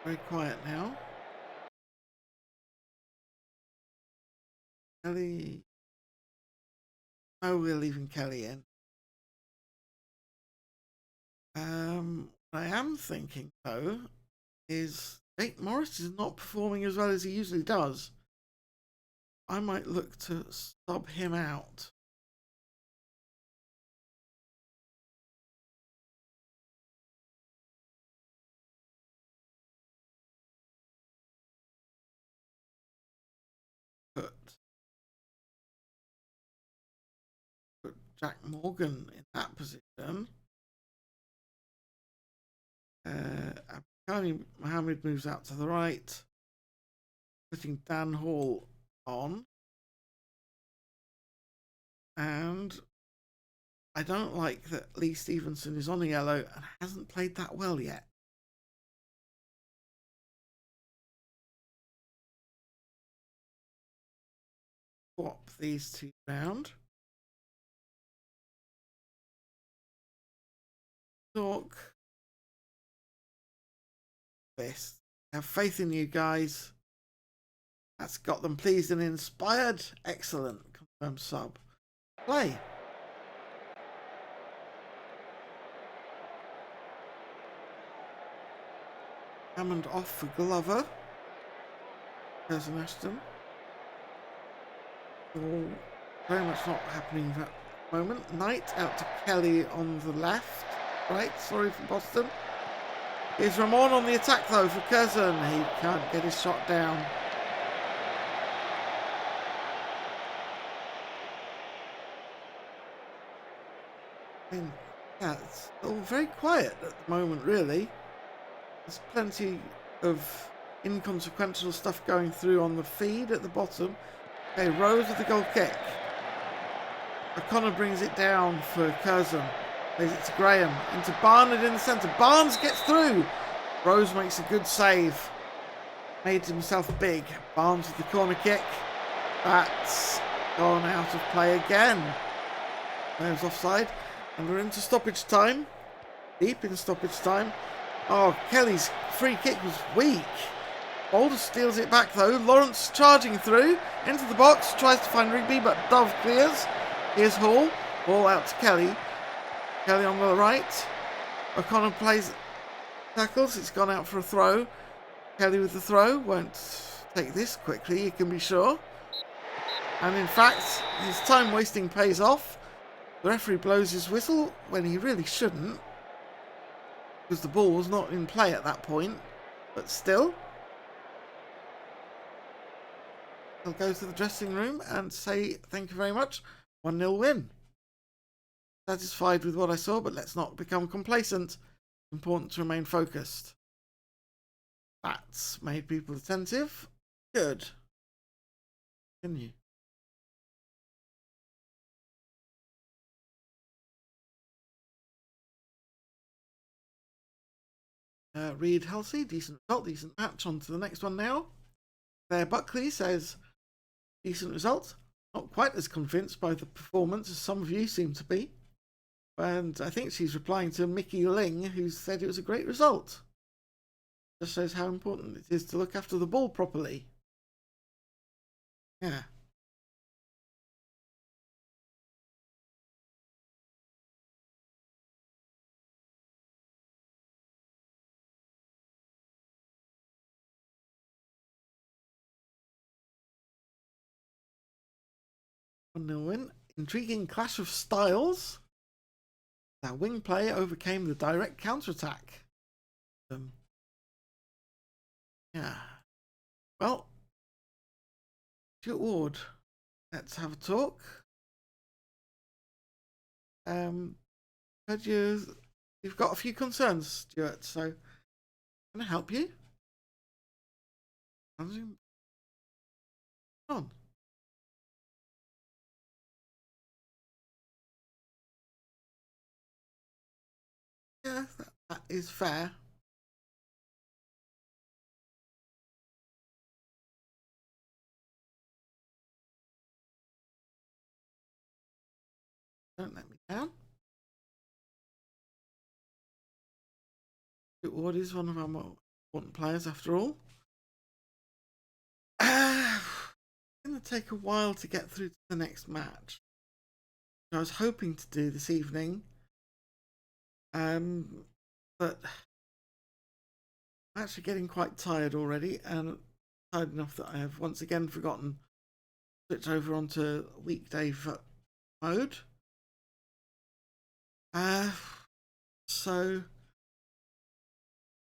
Very quiet now. Kelly. Oh, we're leaving Kelly in. What I am thinking though is Jake Morris is not performing as well as he usually does. I might look to sub him out. Put Jack Morgan in that position. Abkhani Mohammed moves out to the right, putting Dan Hall on. And I don't like that Lee Stevenson is on a yellow and hasn't played that well yet. Swap these two round. Talk. This. Have faith in you guys. That's got them pleased and inspired. Excellent. Confirm sub. Play. Hammond off for Glover. Curzon Ashton. All very much not happening at the moment. Knight out to Kelly on the left. Right, sorry for Boston. Here's Ramon on the attack though for Curzon. He can't get his shot down. Yeah, it's all very quiet at the moment, really. There's plenty of inconsequential stuff going through on the feed at the bottom. Okay, Rose with the goal kick. O'Connor brings it down for Curzon. Plays it to Graham. Into Barnard in the centre. Barnes gets through. Rose makes a good save. Made himself big. Barnes with the corner kick. That's gone out of play again. There's offside. And we're into stoppage time. Deep in stoppage time. Oh, Kelly's free kick was weak. Boulder steals it back though. Lawrence charging through into the box. Tries to find Rigby, but Dove clears. Here's Hall. Ball out to Kelly. Kelly on the right. O'Connor plays tackles. It's gone out for a throw. Kelly with the throw. Won't take this quickly, you can be sure. And in fact, his time wasting pays off. The referee blows his whistle when he really shouldn't, because the ball was not in play at that point. But still, he'll go to the dressing room and say thank you very much. 1-0 win. Satisfied with what I saw, but let's not become complacent. Important to remain focused. That's made people attentive. Good. Continue. Reed Halsey, decent result, decent match. On to the next one now. Claire Buckley says, decent result. Not quite as convinced by the performance as some of you seem to be. And I think she's replying to Mickey Ling, who said it was a great result. Just shows how important it is to look after the ball properly. Yeah. No win. Intriguing clash of styles. That wing play overcame the direct counter-attack. Yeah. Well, Stuart Ward, let's have a talk. Heard you've got a few concerns, Stuart, so can I help you? On. Yeah, that is fair. Don't let me down. Stuart Ward is one of our more important players after all. It's going to take a while to get through to the next match. I was hoping to do this evening, but I'm actually getting quite tired already, and tired enough that I have once again forgotten to switch over onto weekday mode. So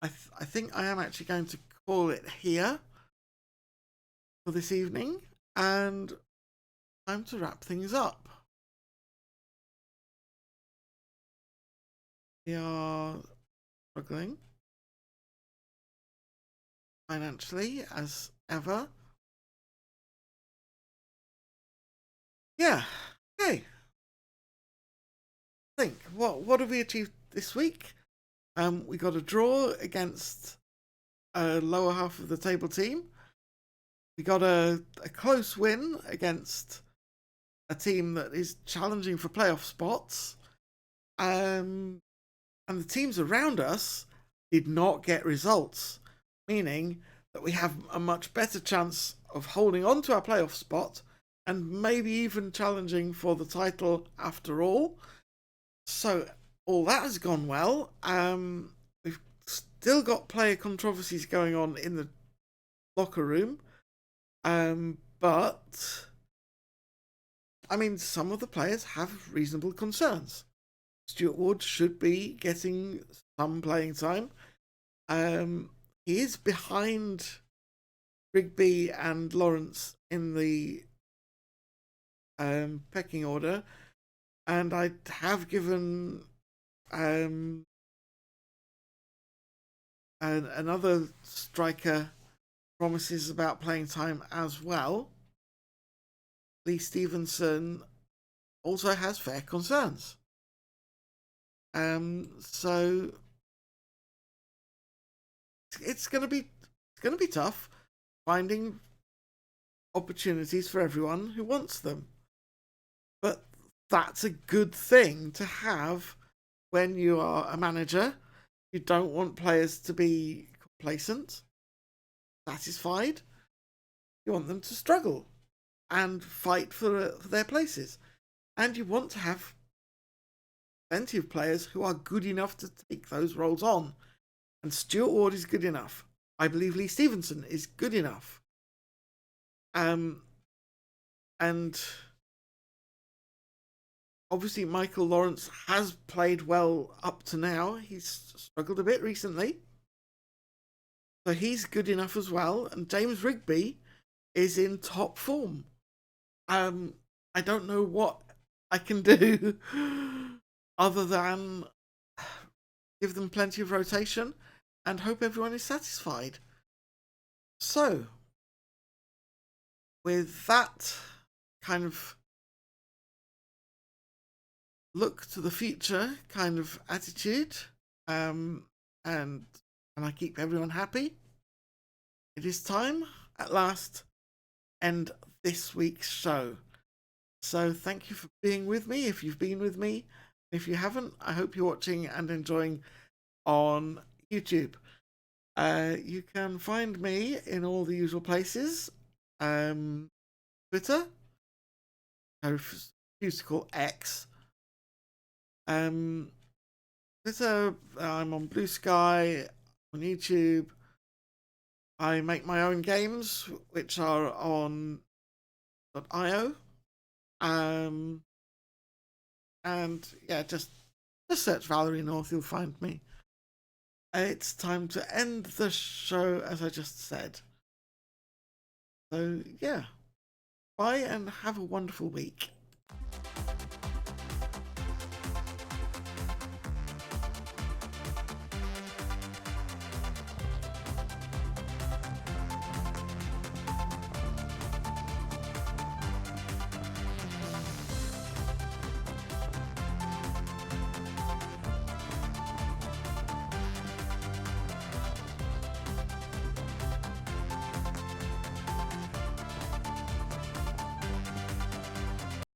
I think I am actually going to call it here for this evening, and time to wrap things up. We are struggling financially as ever. Yeah. Okay. Think what have we achieved this week? We got a draw against a lower half of the table team. We got a close win against a team that is challenging for playoff spots. And the teams around us did not get results, meaning that we have a much better chance of holding on to our playoff spot and maybe even challenging for the title after all. So all that has gone well. We've still got player controversies going on in the locker room, but I mean, some of the players have reasonable concerns. Stuart Ward should be getting some playing time. He is behind Rigby and Lawrence in the pecking order, and I have given another striker promises about playing time as well. Lee Stevenson also has fair concerns. So it's gonna be tough finding opportunities for everyone who wants them. But that's a good thing to have when you are a manager. You don't want players to be complacent, satisfied. You want them to struggle and fight for their places. And you want to have plenty of players who are good enough to take those roles on. And Stuart Ward is good enough. I believe Lee Stevenson is good enough. And obviously Michael Lawrence has played well up to now. He's struggled a bit recently. So he's good enough as well. And James Rigby is in top form. I don't know what I can do other than give them plenty of rotation and hope everyone is satisfied. So, with that kind of look to the future kind of attitude, and I keep everyone happy, it is time at last end this week's show. So thank you for being with me if you've been with me. If you haven't, I hope you're watching and enjoying on YouTube. You can find me in all the usual places. Twitter, I used to call X. Twitter, I'm on Blue Sky, on YouTube. I make my own games, which are on .io. And yeah, just search Valery North, you'll find me. It's time to end the show, as I just said. So yeah, bye and have a wonderful week.